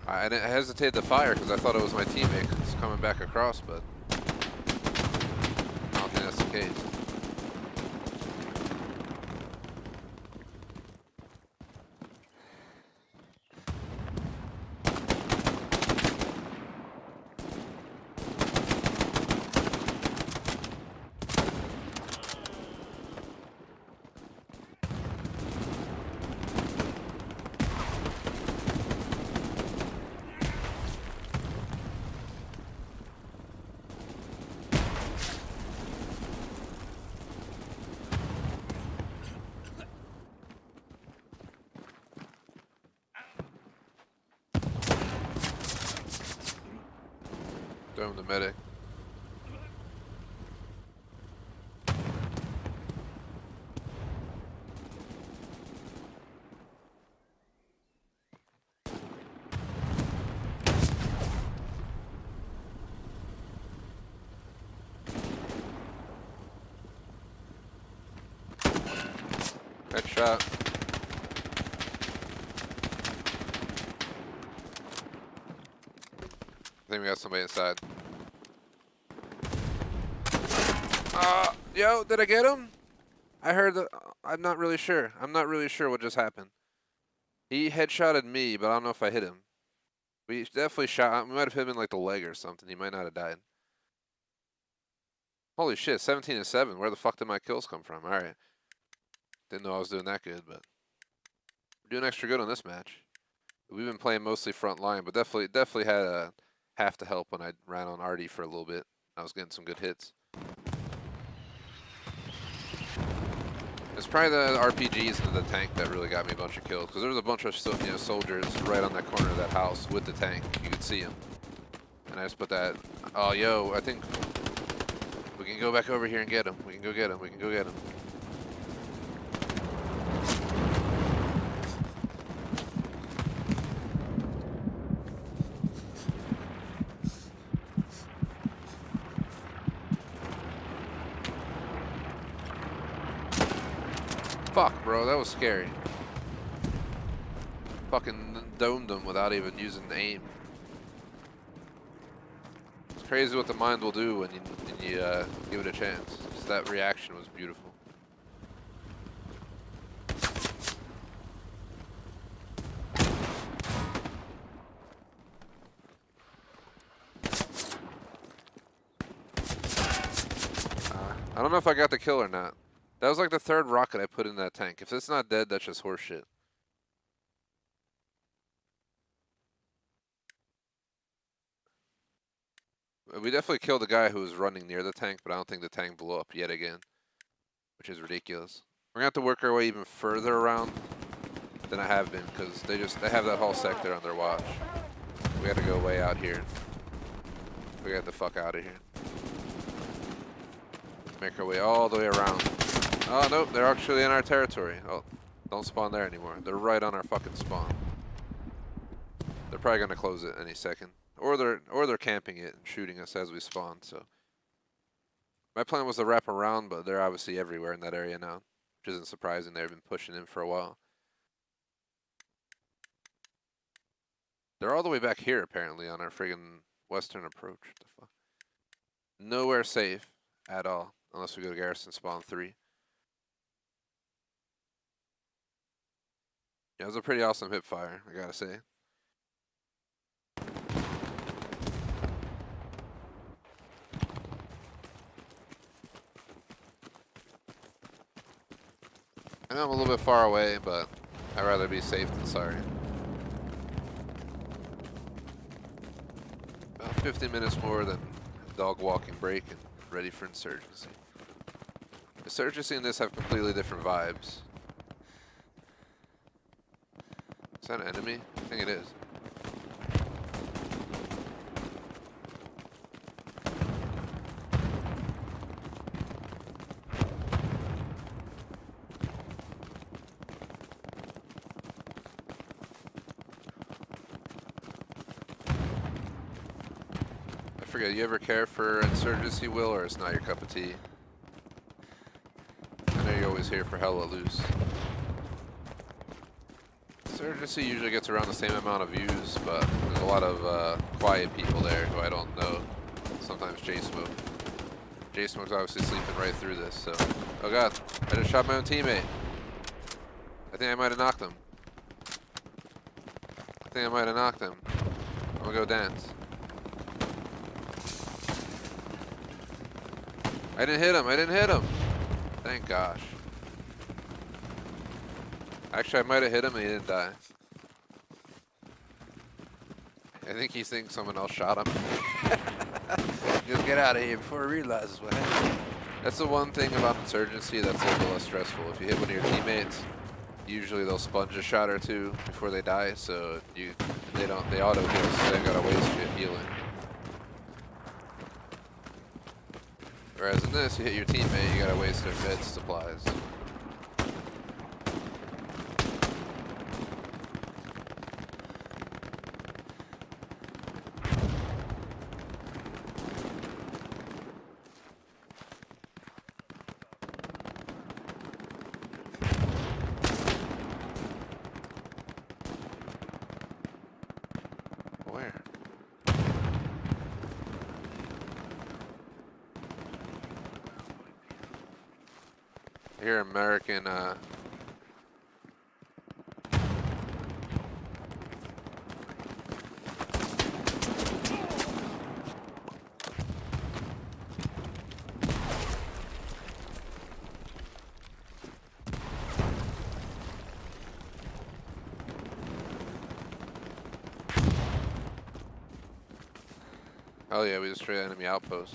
I hesitated to fire because I thought it was my teammate coming back across, but I don't think that's the case. Throw him the medic. Headshot. I think we got somebody inside. Yo, did I get him? I heard that. I'm not really sure. I'm not really sure what just happened. He headshotted me, but I don't know if I hit him. We definitely shot. We might have hit him in like the leg or something. He might not have died. Holy shit, 17-7. Where the fuck did my kills come from? All right. Didn't know I was doing that good, but we're doing extra good on this match. We've been playing mostly front line, but definitely had half the help when I ran on Arty for a little bit. I was getting some good hits. It's probably the RPGs into the tank that really got me a bunch of kills, because there was a bunch of soldiers right on that corner of that house with the tank. You could see them. And I just put that, oh, yo, I think we can go back over here and get him. We can go get him. We can go get him. Fuck, bro, that was scary. Fucking domed them without even using aim. It's crazy what the mind will do when you give it a chance. Just that reaction was beautiful. I don't know if I got the kill or not. That was like the 3rd rocket I put in that tank. If it's not dead, that's just horseshit. We definitely killed the guy who was running near the tank, but I don't think the tank blew up yet again, which is ridiculous. We're gonna have to work our way even further around than I have been, because they have that whole sector on their watch. We gotta go way out here. We got the fuck out of here. Make our way all the way around. Oh, nope, they're actually in our territory. Oh, don't spawn there anymore. They're right on our fucking spawn. They're probably gonna close it any second. Or they're camping it and shooting us as we spawn, so. My plan was to wrap around, but they're obviously everywhere in that area now, which isn't surprising. They've been pushing in for a while. They're all the way back here, apparently, on our friggin' western approach. What the fuck? Nowhere safe at all. unless we go to Garrison Spawn 3. Yeah, it was a pretty awesome hip fire, I gotta say. I know I'm a little bit far away, but I'd rather be safe than sorry. About 50 minutes more than dog walking break and ready for Insurgency. Insurgency and this have completely different vibes. Is that an enemy? I think it is. I forget, you ever care for Insurgency, Will, or it's not your cup of tea? I know you're always here for hella loose. Insurgency usually gets around the same amount of views, but there's a lot of quiet people there who I don't know. Sometimes J-Smoke. J-Smoke's obviously sleeping right through this, so... Oh god, I just shot my own teammate. I think I might have knocked him. I'm gonna go dance. I didn't hit him! Thank gosh. Actually, I might have hit him and he didn't die. I think he thinks someone else shot him. Just get out of here before he realizes what happened. That's the one thing about Insurgency that's a little less stressful. If you hit one of your teammates, usually they'll sponge a shot or two before they die, so they auto heal, so they gotta waste your healing. Whereas in this, you hit your teammate, you gotta waste their meds supplies. Where? I hear American, oh yeah, we destroyed enemy outpost.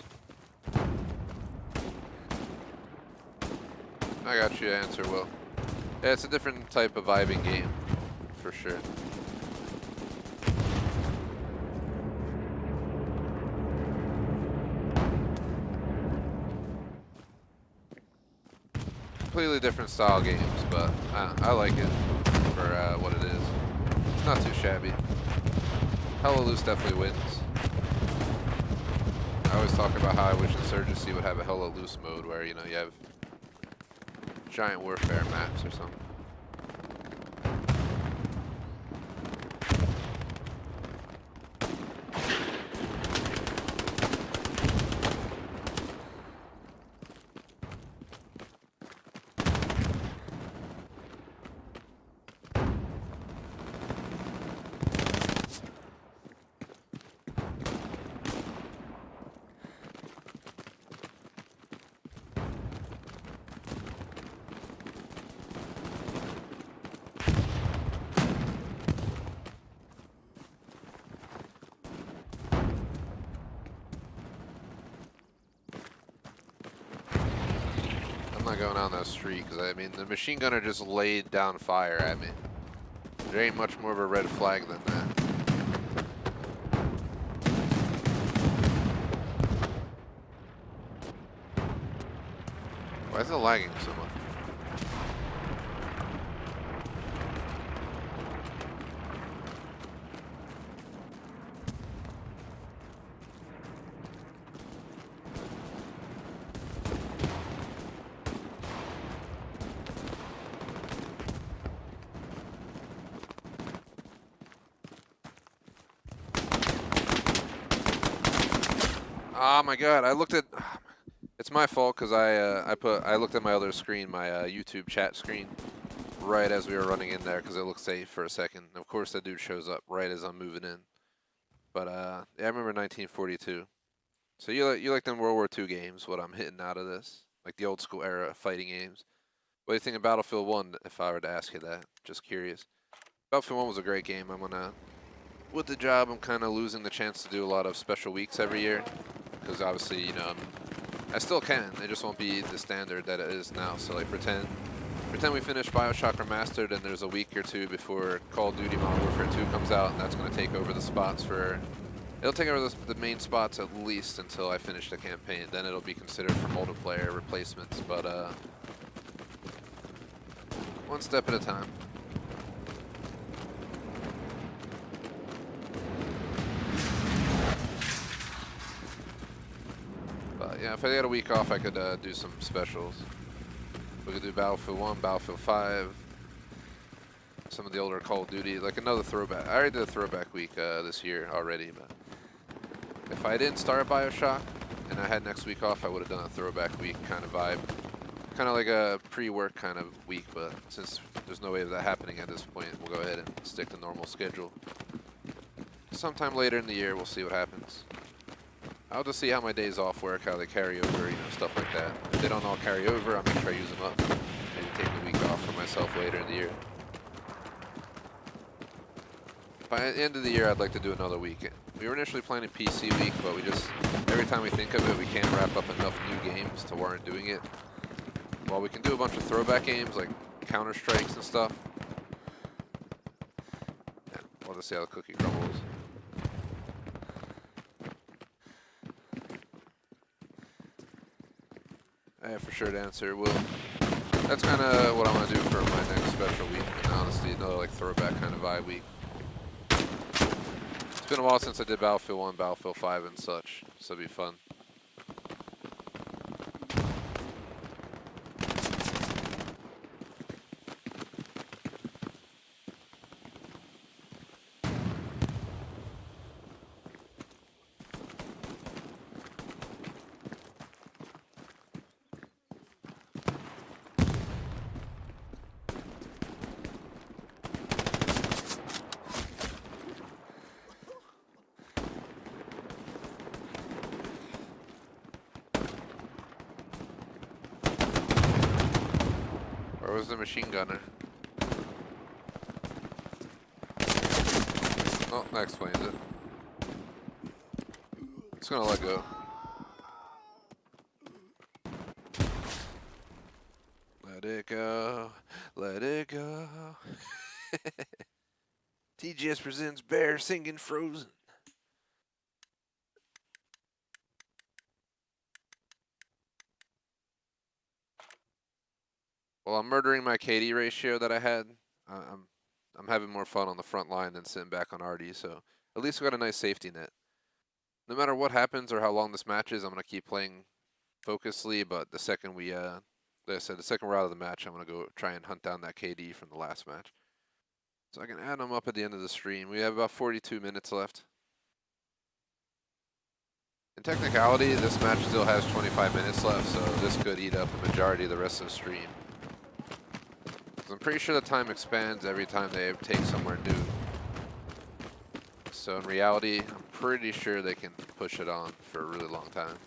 I got you, answer, Will. Yeah, it's a different type of vibing game, for sure. Completely different style games, but I like it for what it is. It's not too shabby. Hella Loose definitely wins. I always talk about how I wish Insurgency would have a Hella Loose mode where, you know, you have giant warfare maps or something. I'm not going down that street because I mean the machine gunner just laid down fire at me. There ain't much more of a red flag than that. Why is it lagging so much? Oh my god, I looked at... It's It's my fault because I looked at my other screen, my YouTube chat screen, right as we were running in there because it looked safe for a second. Of course, that dude shows up right as I'm moving in. But yeah, I remember 1942. So you like them World War II games? What I'm hitting out of this, like the old school era fighting games. What do you think of Battlefield 1? If I were to ask you that, just curious. Battlefield 1 was a great game. With the job, I'm kind of losing the chance to do a lot of special weeks every year because obviously, you know, I still can. It just won't be the standard that it is now. So like pretend we finish BioShock Remastered and there's a week or two before Call of Duty Modern Warfare 2 comes out, and that's going to take over the spots for... It'll take over the main spots at least until I finish the campaign. Then it'll be considered for multiplayer replacements, but one step at a time. But yeah, if I get a week off, I could do some specials. We could do Battlefield 1, Battlefield 5, some of the older Call of Duty, like another throwback. I already did a throwback week this year already, but if I didn't start BioShock and I had next week off, I would have done a throwback week kind of vibe. Kind of like a pre-work kind of week, but since there's no way of that happening at this point, we'll go ahead and stick to normal schedule. Sometime later in the year, we'll see what happens. I'll just see how my days off work, how they carry over, you know, stuff like that. If they don't all carry over, I'll make sure I use them up. Maybe take the week off for myself later in the year. By the end of the year, I'd like to do another week. We were initially planning PC week, but we just, every time we think of it, we can't wrap up enough new games to warrant doing it. While we can do a bunch of throwback games like Counter-Strikes and stuff. Yeah, we'll just see how the cookie crumbles. Yeah, for sure to answer, Will. That's kind of what I want to do for my next special week, and honestly, another like throwback kind of vibe week. It's been a while since I did Battlefield 1, Battlefield 5 and such, so it'll be fun. Where was the machine gunner? Oh, that explains it. It's gonna let go. Let it go, let it go. TGS presents Bear singing Frozen. Well, I'm murdering my KD ratio that I had. I'm having more fun on the front line than sitting back on Arty, so at least we got a nice safety net. No matter what happens or how long this match is, I'm gonna keep playing focusedly. But the second we, like I said, the second we're out of the match, I'm gonna go try and hunt down that KD from the last match. So I can add them up at the end of the stream. We have about 42 minutes left. In technicality, this match still has 25 minutes left, so this could eat up the majority of the rest of the stream. I'm pretty sure the time expands every time they take somewhere new. So in reality, I'm pretty sure they can push it on for a really long time.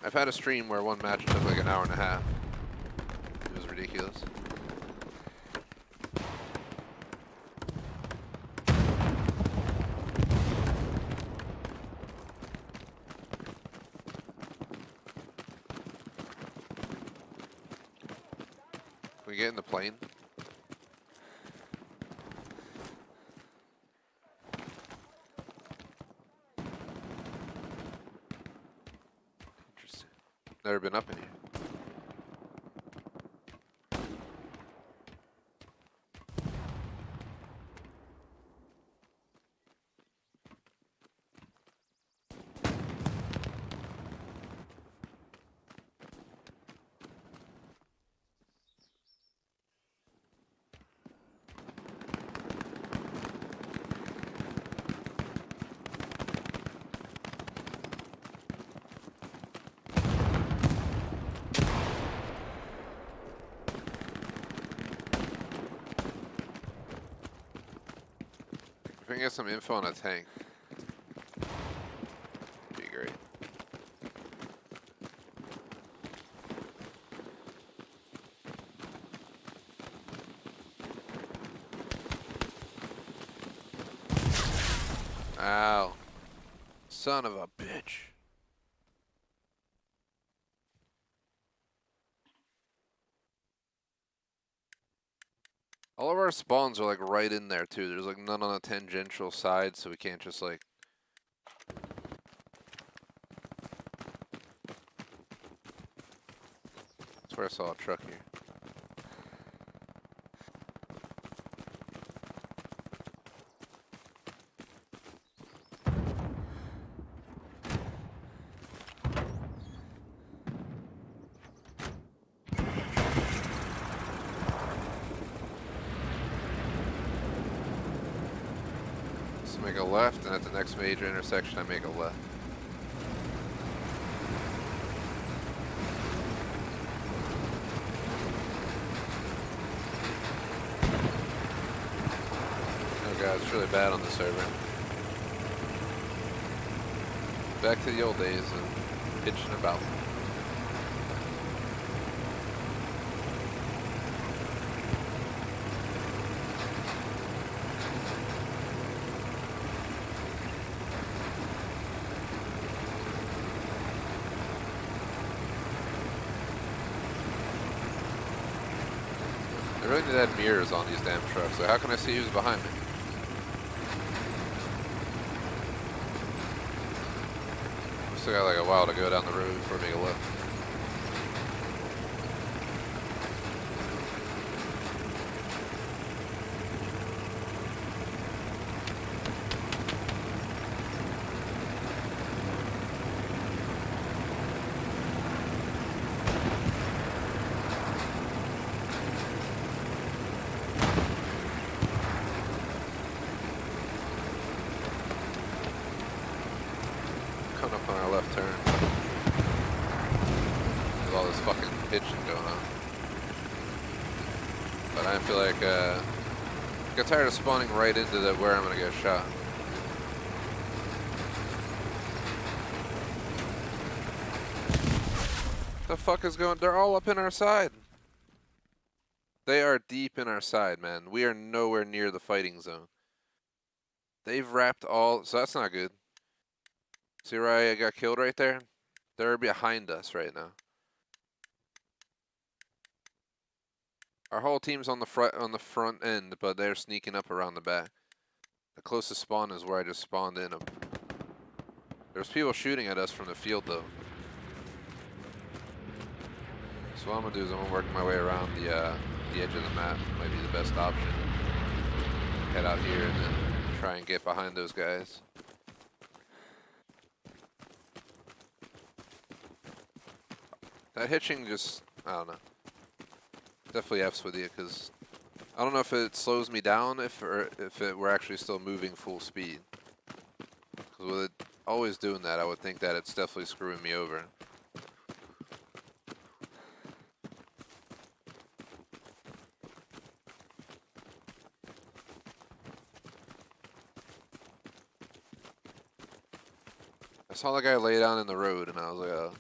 I've had a stream where one match took like an hour and a half. It was ridiculous. Can we get in the plane? Interesting. Never been up in here. If we can get some info on a tank, be great. Ow. Son of a bitch. All of our spawns are like right in there too. There's like none on the tangential side, so we can't just like... I swear I saw a truck here. So make a left, and at the next major intersection I make a left. Oh god, it's really bad on the server. Back to the old days of pitching about. I really need to add mirrors on these damn trucks. So how can I see who's behind me? Still got like a while to go down the road before I make a left. Coming up on our left turn. There's all this fucking pitching going on. But I feel like I got tired of spawning right into the where I'm gonna get shot. The fuck is going? They're all up in our side. They are deep in our side, man. We are nowhere near the fighting zone. They've wrapped all, so that's not good. See where I got killed right there? They're behind us right now. Our whole team's on the front end, but they're sneaking up around the back. The closest spawn is where I just spawned in. There's people shooting at us from the field though. So what I'm gonna do is I'm gonna work my way around the edge of the map. Might be the best option. Head out here and then try and get behind those guys. That hitching just, I don't know. Definitely F's with you because I don't know if it slows me down if we're actually still moving full speed. Because with it always doing that, I would think that it's definitely screwing me over. I saw the guy lay down in the road and I was like, oh.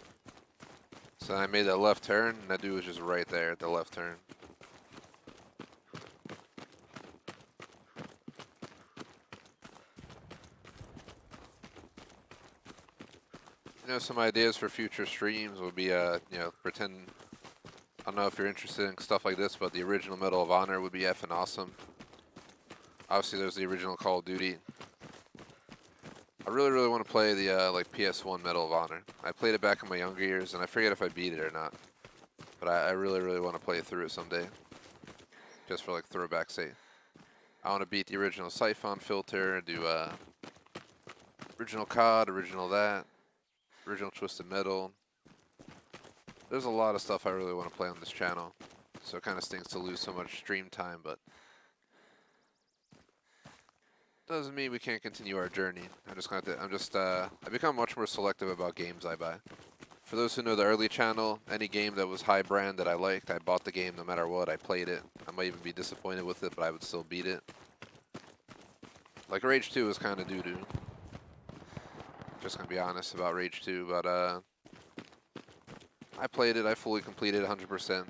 So I made that left turn, and that dude was just right there at the left turn. You know, some ideas for future streams would be, you know, pretend, I don't know if you're interested in stuff like this, but the original Medal of Honor would be effing awesome. Obviously, there's the original Call of Duty. I really want to play the like PS1 Medal of Honor. I played it back in my younger years, and I forget if I beat it or not. But I really want to play through it someday, just for like throwback's sake. I want to beat the original Siphon filter, do original COD, original that, original Twisted Metal. There's a lot of stuff I really want to play on this channel, so it kind of stinks to lose so much stream time, but doesn't mean we can't continue our journey. I become much more selective about games I buy. For those who know the early channel, any game that was high brand that I liked, I bought the game no matter what. I played it. I might even be disappointed with it, but I would still beat it. Like Rage 2 was kind of doo-doo. Just gonna be honest about Rage 2, but I played it, I fully completed 100%.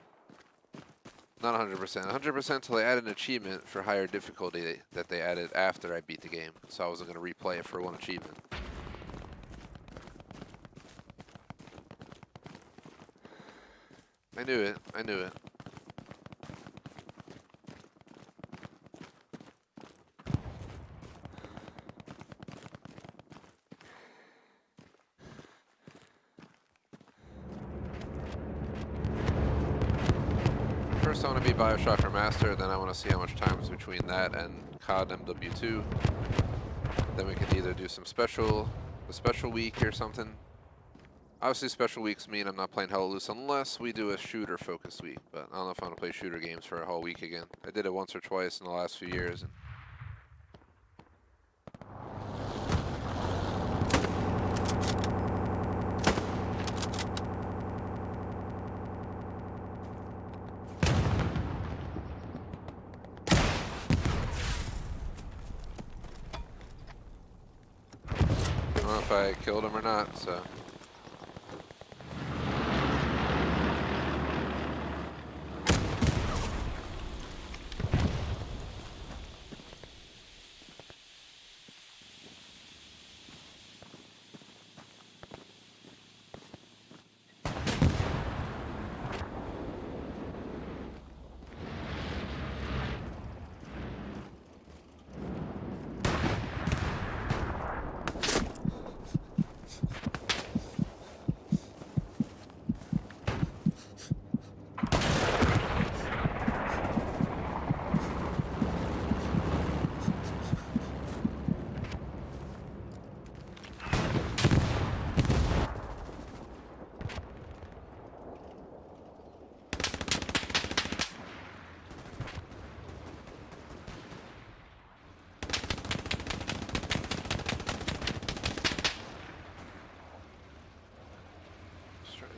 Not 100%, 100% till they added an achievement for higher difficulty that they added after I beat the game. So I wasn't gonna replay it for one achievement. I knew it, I knew it. First I want to be Bioshock Remastered, then I want to see how much time is between that and COD MW2. Then we can either do some special week or something. Obviously special weeks mean I'm not playing Hella Loose unless we do a shooter focused week, but I don't know if I'm going to play shooter games for a whole week again. I did it once or twice in the last few years. And I don't know if I killed him or not, so.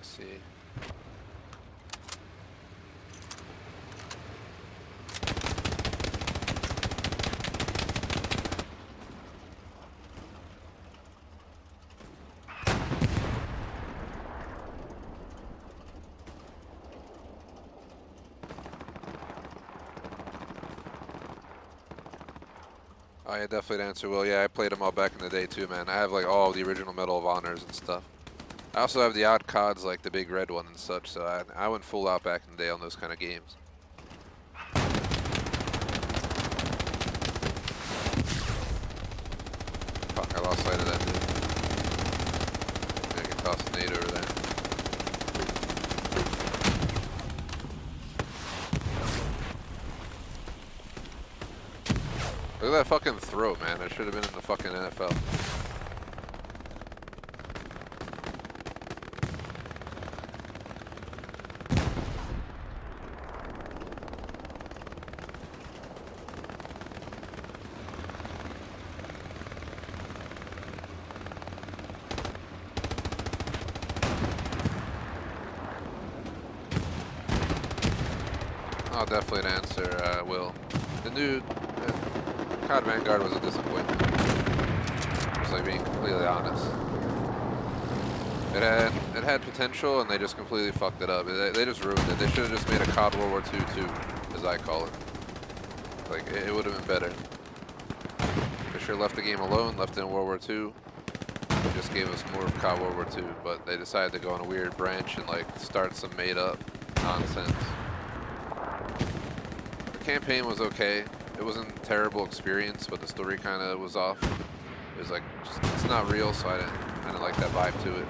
See. Oh yeah, definitely the answer, Will. Yeah, I played them all back in the day too, man. I have like all the original Medal of Honors and stuff. I also have the odd CODs, like the big red one and such, so I went full out back in the day on those kind of games. Fuck, I lost sight of that dude. I can toss a nade over there. Look at that fucking throw, man. I should have been in the fucking NFL. I'll definitely answer, Will. The new COD Vanguard was a disappointment. Just like being completely honest. It had potential and they just completely fucked it up. They just ruined it. They should have just made a COD World War II 2, as I call it. Like, it would have been better. They should have left the game alone, left it in World War II. Just gave us more of COD World War II, but they decided to go on a weird branch and like start some made up nonsense. The campaign was okay. It wasn't a terrible experience, but the story kind of was off. It was like, it's not real, so I didn't like that vibe to it.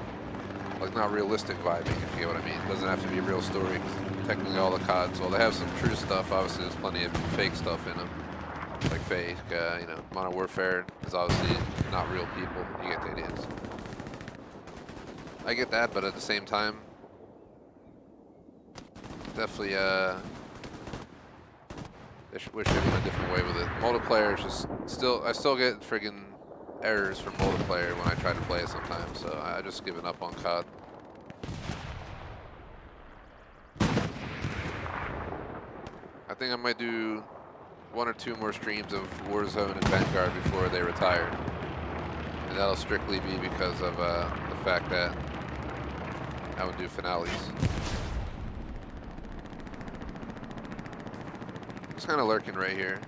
Like, not realistic vibing, if you get what I mean. It doesn't have to be a real story, because technically all the CODs, well, they have some true stuff. Obviously, there's plenty of fake stuff in them. Like fake, you know, Modern Warfare is obviously not real people. You get the idiots. I get that, but at the same time, definitely, wish they went a different way with it. Multiplayer is just I still get friggin' errors from multiplayer when I try to play it sometimes, so I just given up on COD. I think I might do 1 or 2 more streams of Warzone and Vanguard before they retire. And that'll strictly be because of the fact that I would do finales. Just kind of lurking right here.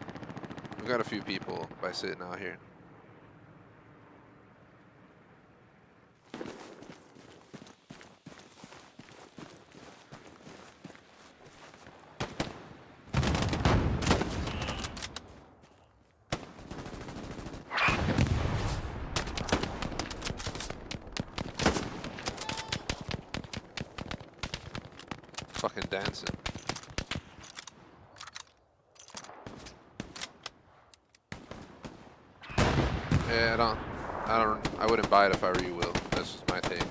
We've got a few people by sitting out here. Fucking dancing. Yeah, I wouldn't buy it if I were you, Will. That's just my take.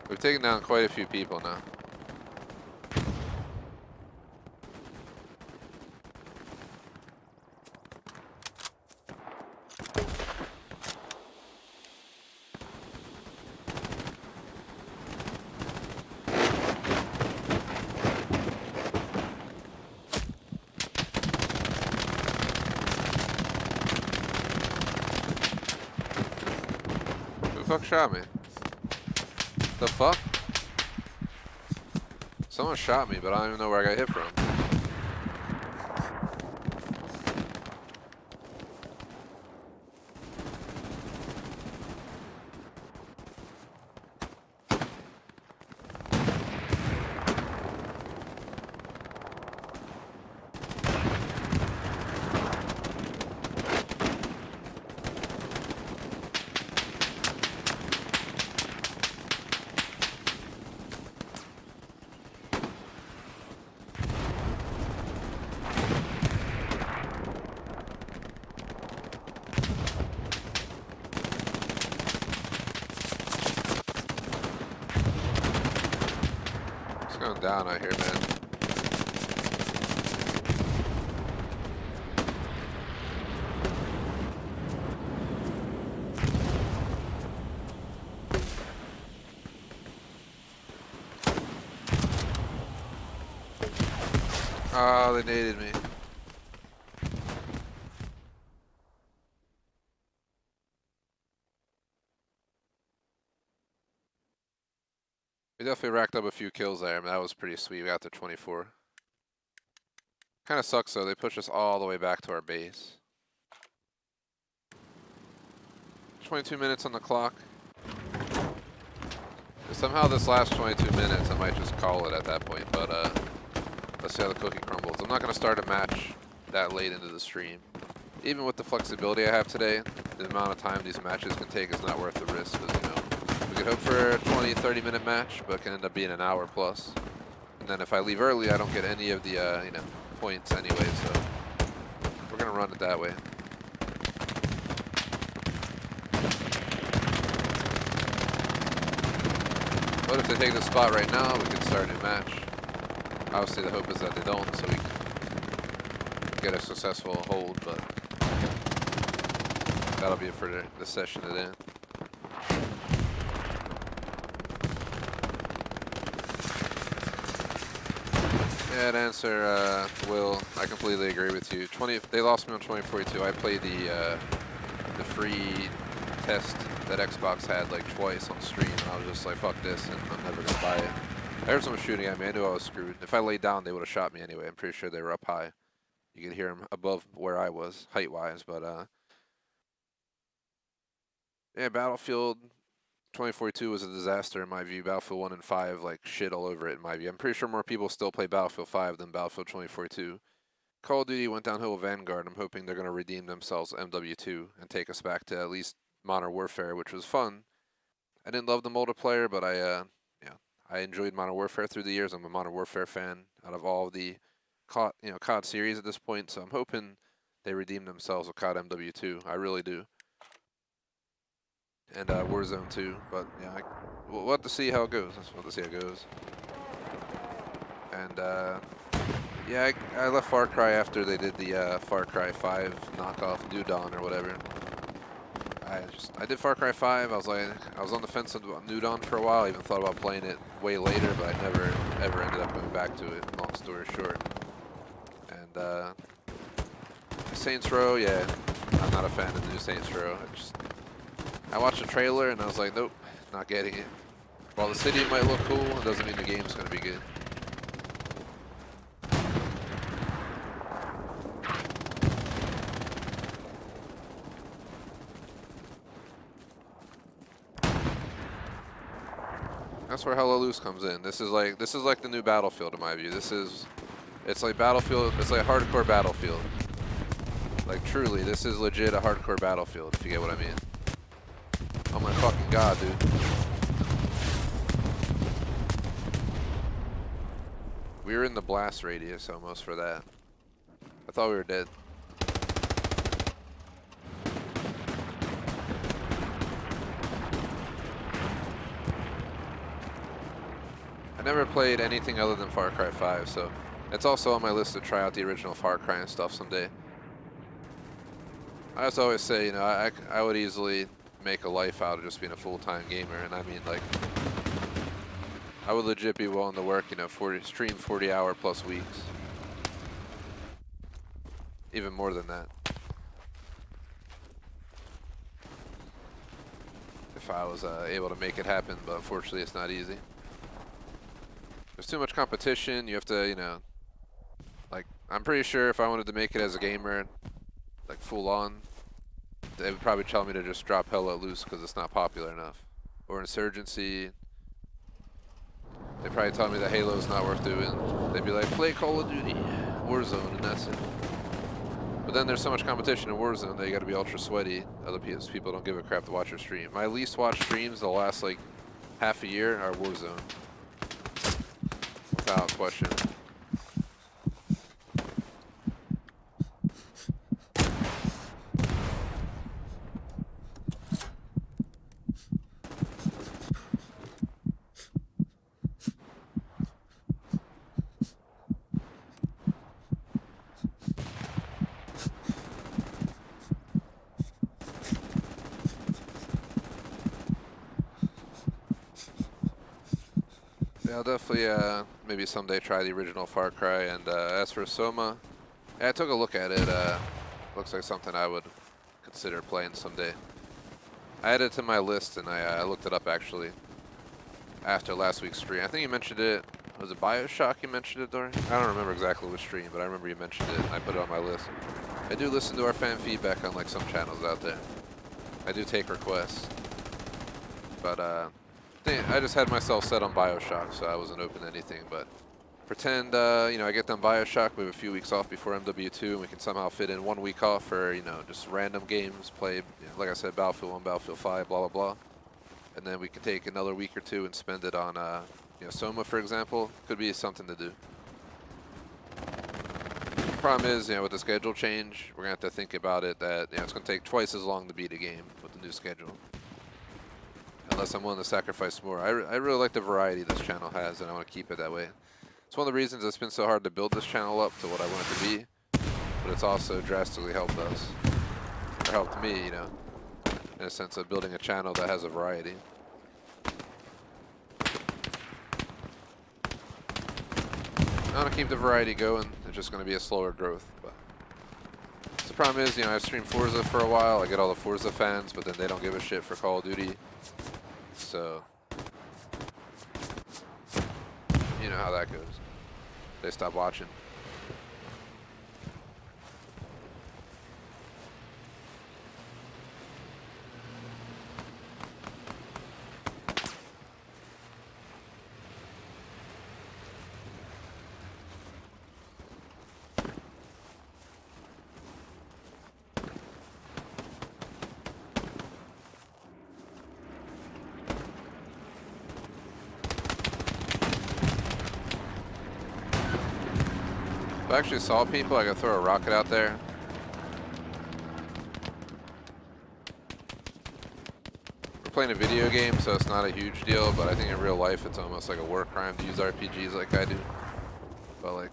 We've taken down quite a few people now. Who the fuck shot me? The fuck? Someone shot me, but I don't even know where I got hit from. Going down out here, man. Oh, they naded me. We definitely racked up a few kills there. I mean, that was pretty sweet. We got to 24. Kind of sucks though. They pushed us all the way back to our base. 22 minutes on the clock. Somehow this last 22 minutes, I might just call it at that point. But let's see how the cookie crumbles. I'm not going to start a match that late into the stream. Even with the flexibility I have today, the amount of time these matches can take is not worth the risk. Because, you know, we could hope for a 20, 30-minute match, but it can end up being an hour plus. And then if I leave early, I don't get any of the, you know, points anyway, so we're going to run it that way. But if they take the spot right now, we can start a new match. Obviously, the hope is that they don't, so we can get a successful hold, but that'll be it for the session today. Yeah, to answer, Will, I completely agree with you. They lost me on 2042. I played the free test that Xbox had like twice on stream, and I was just like, fuck this, and I'm never gonna buy it. I heard someone shooting at me. I knew I was screwed. If I laid down, they would have shot me anyway. I'm pretty sure they were up high. You could hear them above where I was, height-wise, but yeah, Battlefield 2042 was a disaster in my view. Battlefield 1 and 5, like, shit all over it in my view. I'm pretty sure more people still play Battlefield 5 than Battlefield 2042. Call of Duty went downhill with Vanguard. I'm hoping they're going to redeem themselves with MW2 and take us back to at least Modern Warfare, which was fun. I didn't love the multiplayer, but I enjoyed Modern Warfare through the years. I'm a Modern Warfare fan out of all of the COD series at this point, so I'm hoping they redeem themselves with COD MW2. I really do. And Warzone 2, but yeah, we'll have to see how it goes. We'll have to see how it goes. And yeah, I left Far Cry after they did the Far Cry 5 knockoff New Dawn or whatever. I did Far Cry 5. I was on the fence on New Dawn for a while. I even thought about playing it way later, but I never ever ended up going back to it. Long story short. And Saints Row, yeah, I'm not a fan of the new Saints Row. I watched the trailer and I was like, nope, not getting it. While the city might look cool, it doesn't mean the game's gonna be good. That's where Hella Loose comes in. This is like the new Battlefield in my view. It's like Battlefield. It's like hardcore Battlefield. Like truly, this is legit a hardcore Battlefield. If you get what I mean. Oh my fucking god, dude. We were in the blast radius almost for that. I thought we were dead. I never played anything other than Far Cry 5, so it's also on my list to try out the original Far Cry and stuff someday. I just always say, you know, I would easily make a life out of just being a full-time gamer, and I mean, like, I would legit be willing to work, you know, stream 40-hour plus weeks. Even more than that. If I was able to make it happen, but unfortunately it's not easy. There's too much competition. You have to, you know, like, I'm pretty sure if I wanted to make it as a gamer, like full on, they would probably tell me to just drop Hella Loose because it's not popular enough. Or Insurgency. They'd probably tell me that Halo's not worth doing. They'd be like, play Call of Duty, Warzone, and that's it. But then there's so much competition in Warzone that you gotta be ultra sweaty. Other people don't give a crap to watch your stream. My least watched streams the last like half a year are Warzone. Without question. I'll definitely maybe someday try the original Far Cry, and as for Soma, yeah, I took a look at it. Looks like something I would consider playing someday. I added it to my list, and I looked it up actually after last week's stream. I think you mentioned it. Was it BioShock you mentioned it, Dory? I don't remember exactly which stream, but I remember you mentioned it, and I put it on my list. I do listen to our fan feedback on like some channels out there. I do take requests, but I just had myself set on BioShock, so I wasn't open to anything, but pretend, you know, I get done BioShock, we have a few weeks off before MW2, and we can somehow fit in 1 week off for, you know, just random games, play, you know, like I said, Battlefield 1, Battlefield 5, blah, blah, blah. And then we can take another week or two and spend it on, you know, Soma, for example. Could be something to do. The problem is, you know, with the schedule change, we're going to have to think about it that, you know, it's going to take twice as long to beat a game with the new schedule. Unless I'm willing to sacrifice more. I really like the variety this channel has, and I want to keep it that way. It's one of the reasons it's been so hard to build this channel up to what I want it to be, but it's also drastically helped us, or helped me, you know, in a sense of building a channel that has a variety. I want to keep the variety going. It's just going to be a slower growth, but the problem is, you know, I streamed Forza for a while. I get all the Forza fans, but then they don't give a shit for Call of Duty. So, you know how that goes. They stop watching. If I actually saw people, I could throw a rocket out there. We're playing a video game, so it's not a huge deal, but I think in real life it's almost like a war crime to use RPGs like I do. But like,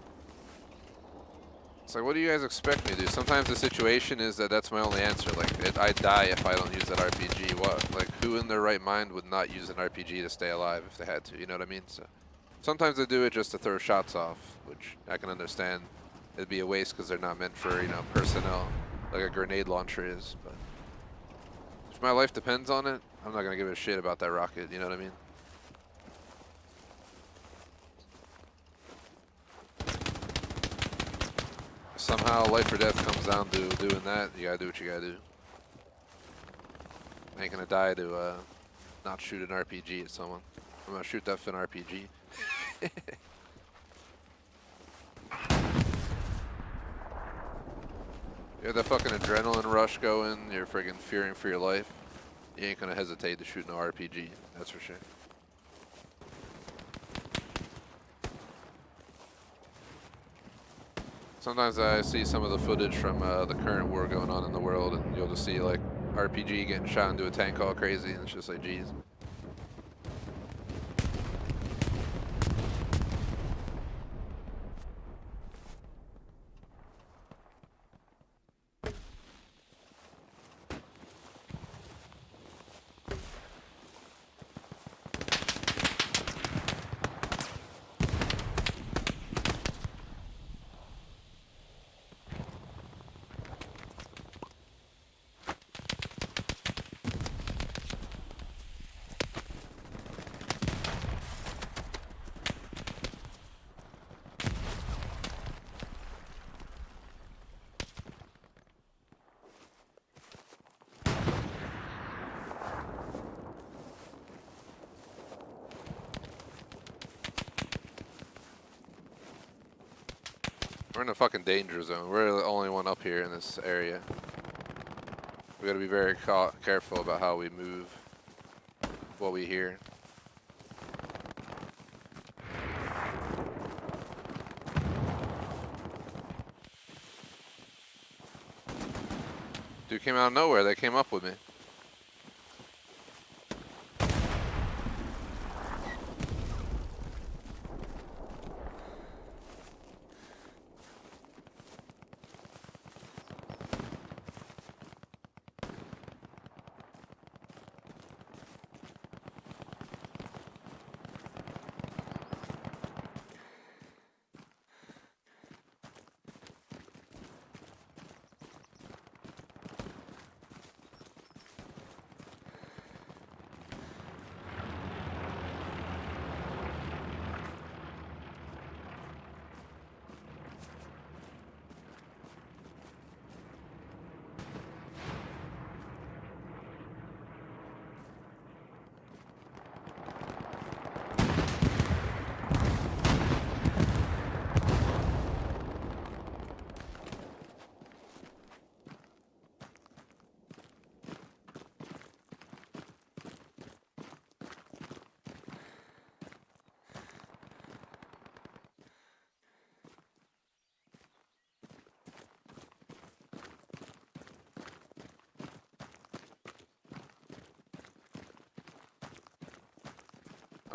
It's like, what do you guys expect me to do? Sometimes the situation is that that's my only answer. Like, I die if I don't use that RPG. What? Like, who in their right mind would not use an RPG to stay alive if they had to? You know what I mean? So sometimes they do it just to throw shots off, which I can understand. It'd be a waste because they're not meant for, you know, personnel, like a grenade launcher is. But if my life depends on it, I'm not gonna give a shit about that rocket. You know what I mean? Somehow life or death comes down to doing that. You gotta do what you gotta do. I ain't gonna die to not shoot an RPG at someone. I'm gonna shoot that fin RPG. You have that fucking adrenaline rush going, you're friggin' fearing for your life. You ain't gonna hesitate to shoot no RPG, that's for sure. Sometimes I see some of the footage from the current war going on in the world, and you'll just see like RPG getting shot into a tank all crazy, and it's just like, geez. We're in a fucking danger zone. We're the only one up here in this area. We gotta be very careful about how we move, what we hear. Dude came out of nowhere. They came up with me.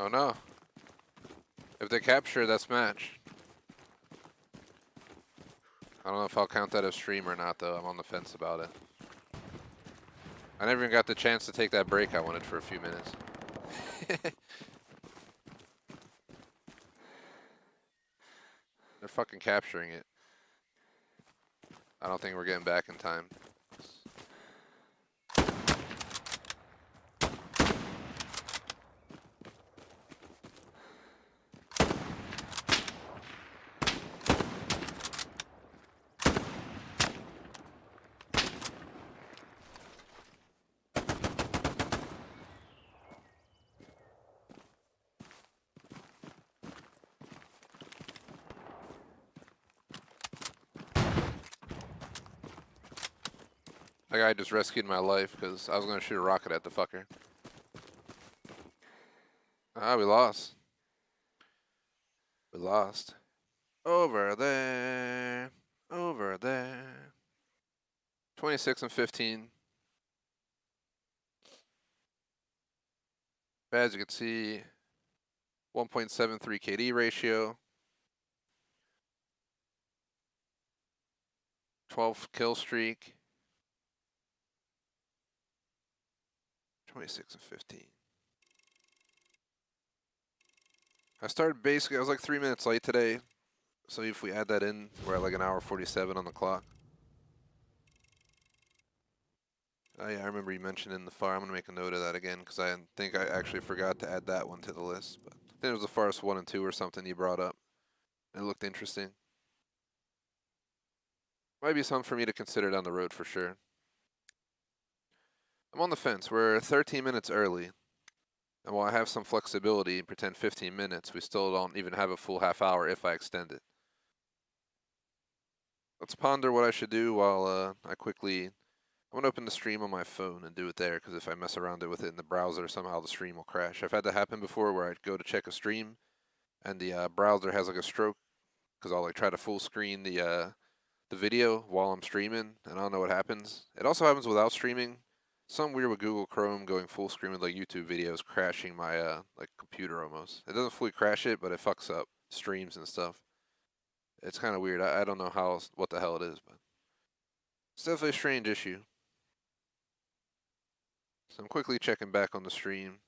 Oh no. If they capture, that's match. I don't know if I'll count that as stream or not though. I'm on the fence about it. I never even got the chance to take that break I wanted for a few minutes. They're fucking capturing it. I don't think we're getting back in time. That guy just rescued my life because I was going to shoot a rocket at the fucker. Ah, we lost. We lost. Over there. Over there. 26 and 15. As you can see, 1.73 KD ratio. 12 kill streak. 26 and 15. I started basically, I was like 3 minutes late today. So if we add that in, we're at like an hour 47 on the clock. Oh yeah, I remember you mentioning the FAR. I'm going to make a note of that again because I think I actually forgot to add that one to the list. But I think it was the Forest 1 and 2 or something you brought up. It looked interesting. Might be something for me to consider down the road for sure. I'm on the fence. We're 13 minutes early. And while I have some flexibility and pretend 15 minutes, we still don't even have a full half hour if I extend it. Let's ponder what I should do while I quickly... I'm going to open the stream on my phone and do it there, because if I mess around with it in the browser, somehow the stream will crash. I've had that happen before where I'd go to check a stream, and the browser has like a stroke, because I'll like try to full screen the video while I'm streaming, and I don't know what happens. It also happens without streaming. Something weird with Google Chrome going full screen with like YouTube videos, crashing my like computer almost. It doesn't fully crash it, but it fucks up streams and stuff. It's kind of weird. I don't know what the hell it is, but it's definitely a strange issue. So I'm quickly checking back on the stream.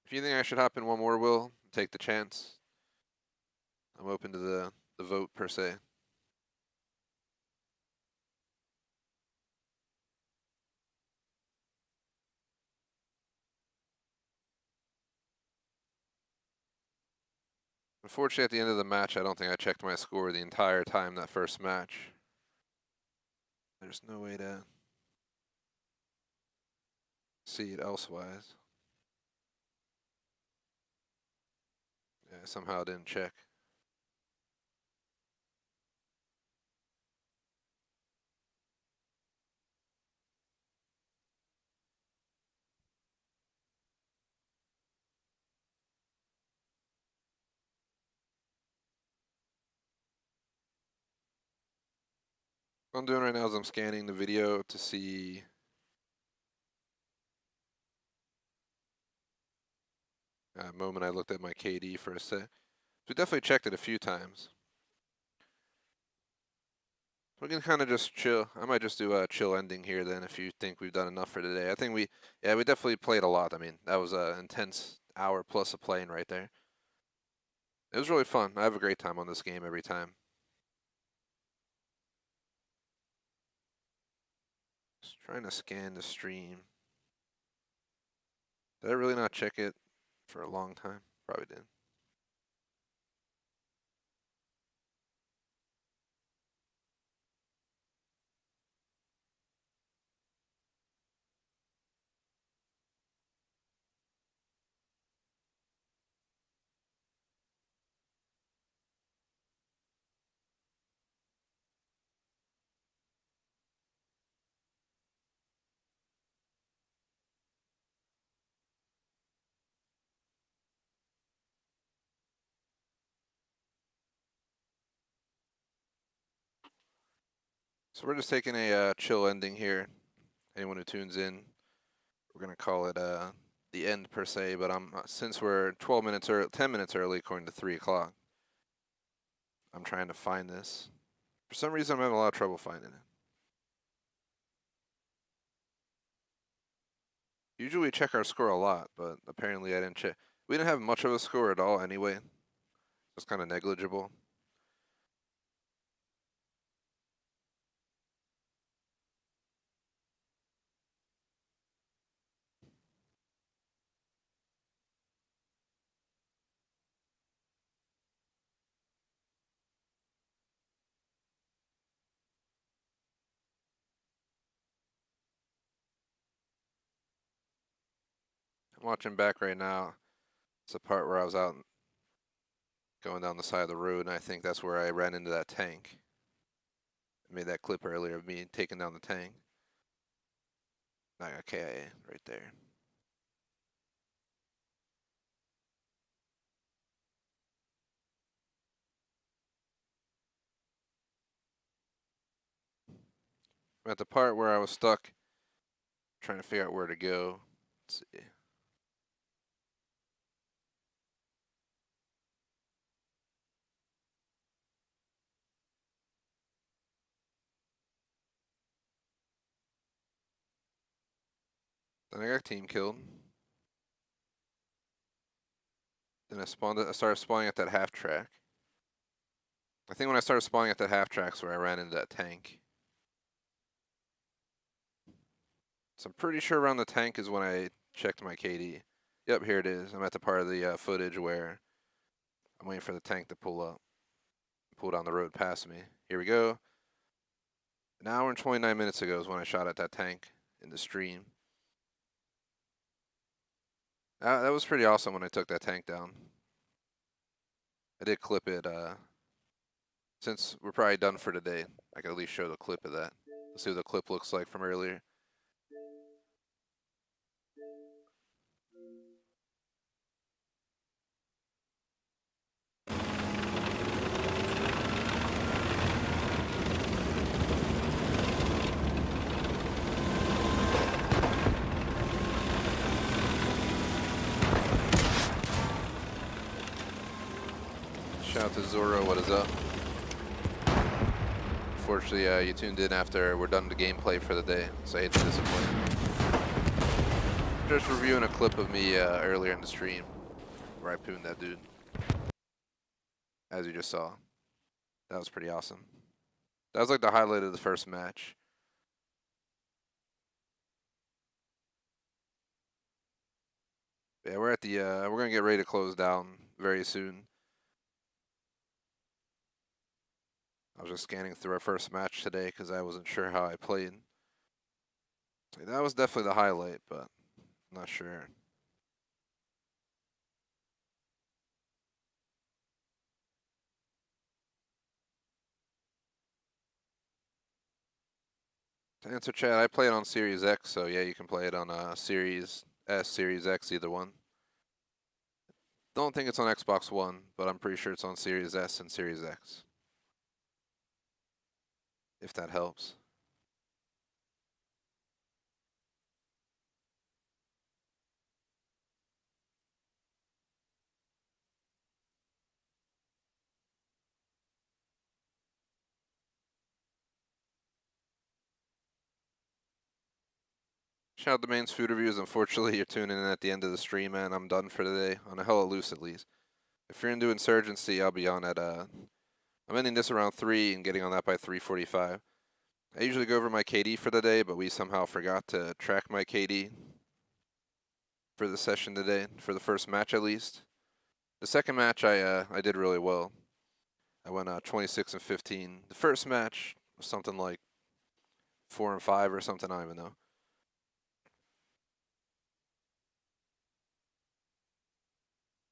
If you think I should hop in one more, Will, take the chance. I'm open to the vote per se. Unfortunately, at the end of the match, I don't think I checked my score the entire time that first match. There's no way to see it elsewise. Yeah, I somehow didn't check. What I'm doing right now is I'm scanning the video to see a moment I looked at my KD for a sec. We definitely checked it a few times. We can kind of just chill. I might just do a chill ending here then if you think we've done enough for today. I think we definitely played a lot. I mean, that was an intense hour plus of playing right there. It was really fun. I have a great time on this game every time. Just trying to scan the stream. Did I really not check it for a long time? Probably didn't. So we're just taking a chill ending here. Anyone who tunes in, we're gonna call it the end per se. But since we're 12 minutes or 10 minutes early according to 3 o'clock, I'm trying to find this. For some reason, I'm having a lot of trouble finding it. Usually we check our score a lot, but apparently I didn't check. We didn't have much of a score at all anyway. It was kind of negligible. I'm watching back right now. It's the part where I was out going down the side of the road, and I think that's where I ran into that tank. I made that clip earlier of me taking down the tank. I got KIA right there. I'm at the part where I was stuck, trying to figure out where to go. Let's see. Then I got team killed. Then I started spawning at that half track. I think when I started spawning at that half track's where I ran into that tank. So I'm pretty sure around the tank is when I checked my KD. Yep, here it is. I'm at the part of the footage where I'm waiting for the tank to pull up. Pull down the road past me. Here we go. An hour and 29 minutes ago is when I shot at that tank in the stream. That was pretty awesome when I took that tank down. I did clip it. Since we're probably done for today, I can at least show the clip of that. Let's see what the clip looks like from earlier. Shout out to Zoro, what is up? Unfortunately, you tuned in after we're done the gameplay for the day, so I hate to disappoint. Just reviewing a clip of me earlier in the stream where I pooned that dude. As you just saw. That was pretty awesome. That was like the highlight of the first match. Yeah, we're at the, we're gonna get ready to close down very soon. I was just scanning through our first match today because I wasn't sure how I played. That was definitely the highlight, but I'm not sure. To answer chat, I play it on Series X, so yeah, you can play it on Series S, Series X, either one. Don't think it's on Xbox One, but I'm pretty sure it's on Series S and Series X. If that helps. Shout out to Main's Food Reviews. Unfortunately, you're tuning in at the end of the stream, man. I'm done for today, on a hella loose at least. If you're into Insurgency, I'll be on at, I'm ending this around 3 and getting on that by 3:45. I usually go over my KD for the day, but we somehow forgot to track my KD for the session today, for the first match at least. The second match, I did really well. I went 26 and 15. The first match was something like 4 and 5 or something, I don't even know.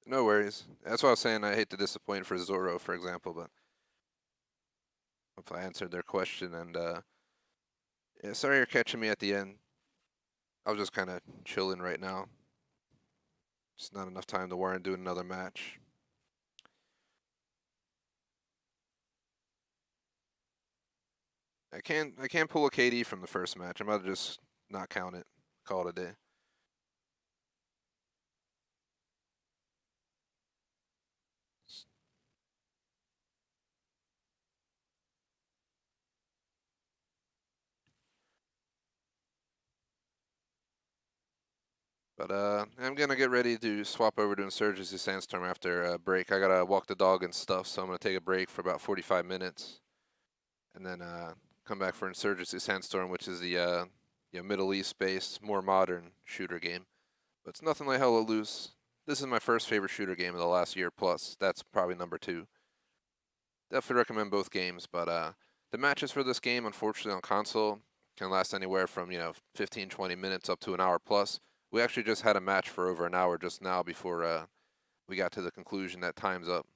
No worries. That's what I was saying. I hate to disappoint for Zoro, for example, but hope I answered their question. And yeah, sorry you're catching me at the end. I was just kind of chilling right now. Just not enough time to warrant doing another match. I can't pull a KD from the first match. I'm about to just not count it. Call it a day. But I'm gonna get ready to swap over to Insurgency Sandstorm after a break. I gotta walk the dog and stuff, so I'm gonna take a break for about 45 minutes, and then come back for Insurgency Sandstorm, which is the Middle East-based, more modern shooter game. But it's nothing like hella loose. This is my first favorite shooter game of the last year plus. That's probably number 2. Definitely recommend both games, but the matches for this game, unfortunately, on console can last anywhere from 15, 20 minutes up to an hour plus. We actually just had a match for over an hour just now before we got to the conclusion that time's up.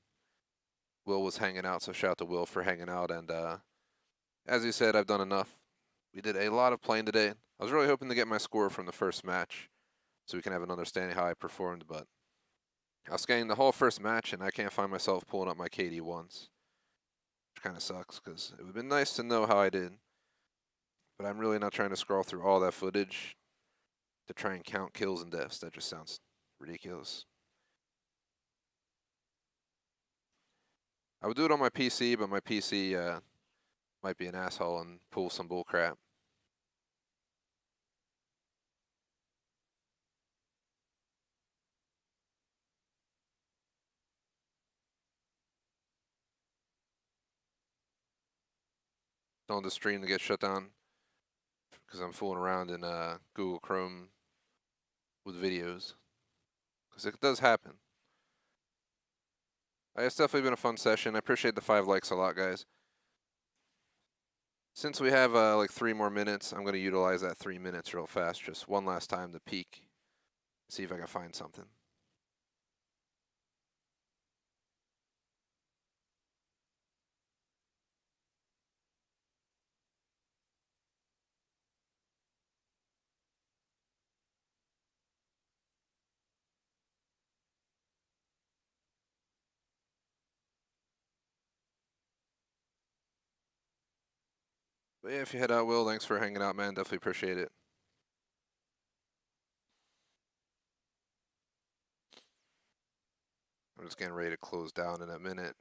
Will was hanging out, so shout out to Will for hanging out. And as he said, I've done enough. We did a lot of playing today. I was really hoping to get my score from the first match so we can have an understanding how I performed, but I was scanning the whole first match and I can't find myself pulling up my KD once. Which kind of sucks because it would have been nice to know how I did. But I'm really not trying to scroll through all that footage to try and count kills and deaths. That just sounds ridiculous. I would do it on my PC, but my PC might be an asshole and pull some bull crap. Don't want the stream to get shut down because I'm fooling around in Google Chrome with videos. Because it does happen. It's definitely been a fun session. I appreciate the 5 likes a lot, guys. Since we have like 3 more minutes, I'm going to utilize that 3 minutes real fast, just one last time to peek, see if I can find something. But yeah, if you head out, Will, thanks for hanging out, man. Definitely appreciate it. I'm just getting ready to close down in a minute.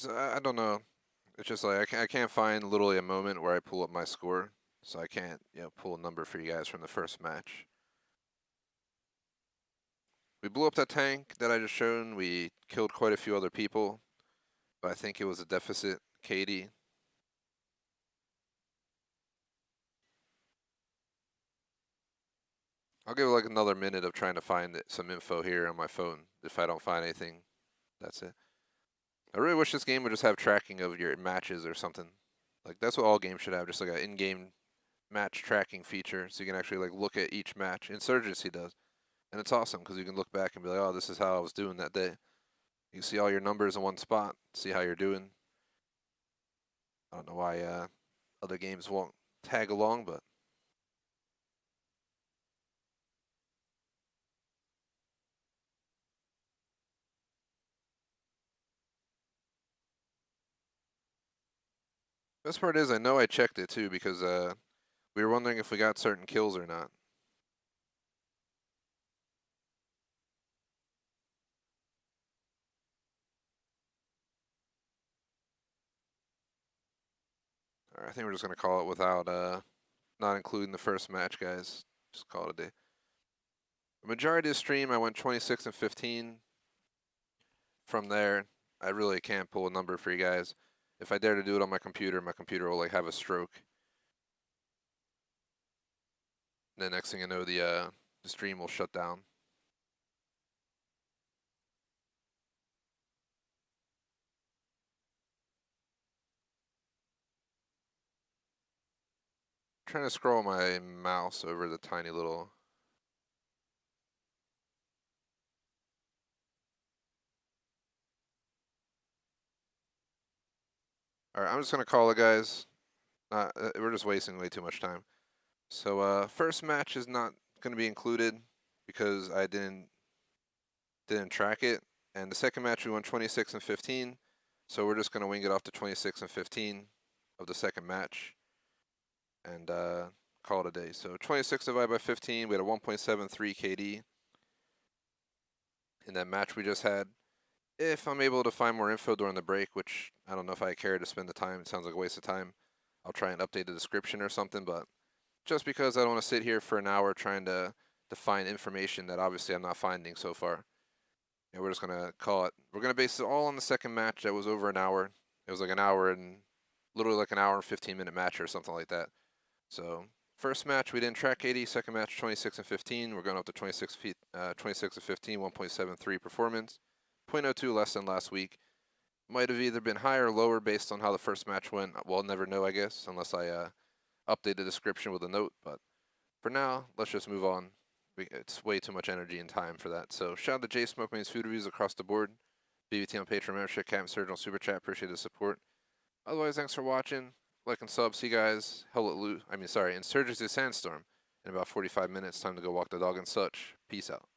I don't know. It's just like I can't find literally a moment where I pull up my score, so I can't pull a number for you guys from the first match. We blew up that tank that I just shown. We killed quite a few other people, but I think it was a deficit KD. I'll give it like another minute of trying to find some info here on my phone. If I don't find anything, that's it. I really wish this game would just have tracking of your matches or something. Like that's what all games should have, just like an in-game match tracking feature, so you can actually like look at each match. Insurgency does, and it's awesome because you can look back and be like, oh, this is how I was doing that day. You see all your numbers in one spot, see how you're doing. I don't know why other games won't tag along, but best part is I know I checked it too because we were wondering if we got certain kills or not. All right, I think we're just gonna call it without not including the first match, guys. Just call it a day. The majority of the stream, I went 26 and 15. From there, I really can't pull a number for you guys. If I dare to do it on my computer will like have a stroke. And then next thing I know, the stream will shut down. I'm trying to scroll my mouse over the tiny little. All right, I'm just gonna call it, guys. We're just wasting way too much time. So first match is not gonna be included because I didn't track it. And the second match we won 26 and 15. So we're just gonna wing it off to 26 and 15 of the second match. And call it a day. So 26 divided by 15, we had a 1.73 KD in that match we just had. If I'm able to find more info during the break, which I don't know if I care to spend the time, it sounds like a waste of time, I'll try and update the description or something, but just because I don't want to sit here for an hour trying to find information that obviously I'm not finding so far. And we're just going to call it, we're going to base it all on the second match that was over an hour. It was like an hour and, literally like an hour and 15-minute match or something like that. So first match, we didn't track 80. Second match, 26 and 15. We're going up to 26 and 15, 1.73 performance. 0.02 less than last week. Might have either been higher or lower based on how the first match went. We'll never know, I guess, unless I update the description with a note. But for now, let's just move on. It's way too much energy and time for that. So shout out to J Smoke Man's food reviews across the board. BBT on Patreon membership, Captain Surge on Super Chat. Appreciate the support. Otherwise, thanks for watching. Like and sub. See you guys. Insurgency Sandstorm in about 45 minutes. Time to go walk the dog and such. Peace out.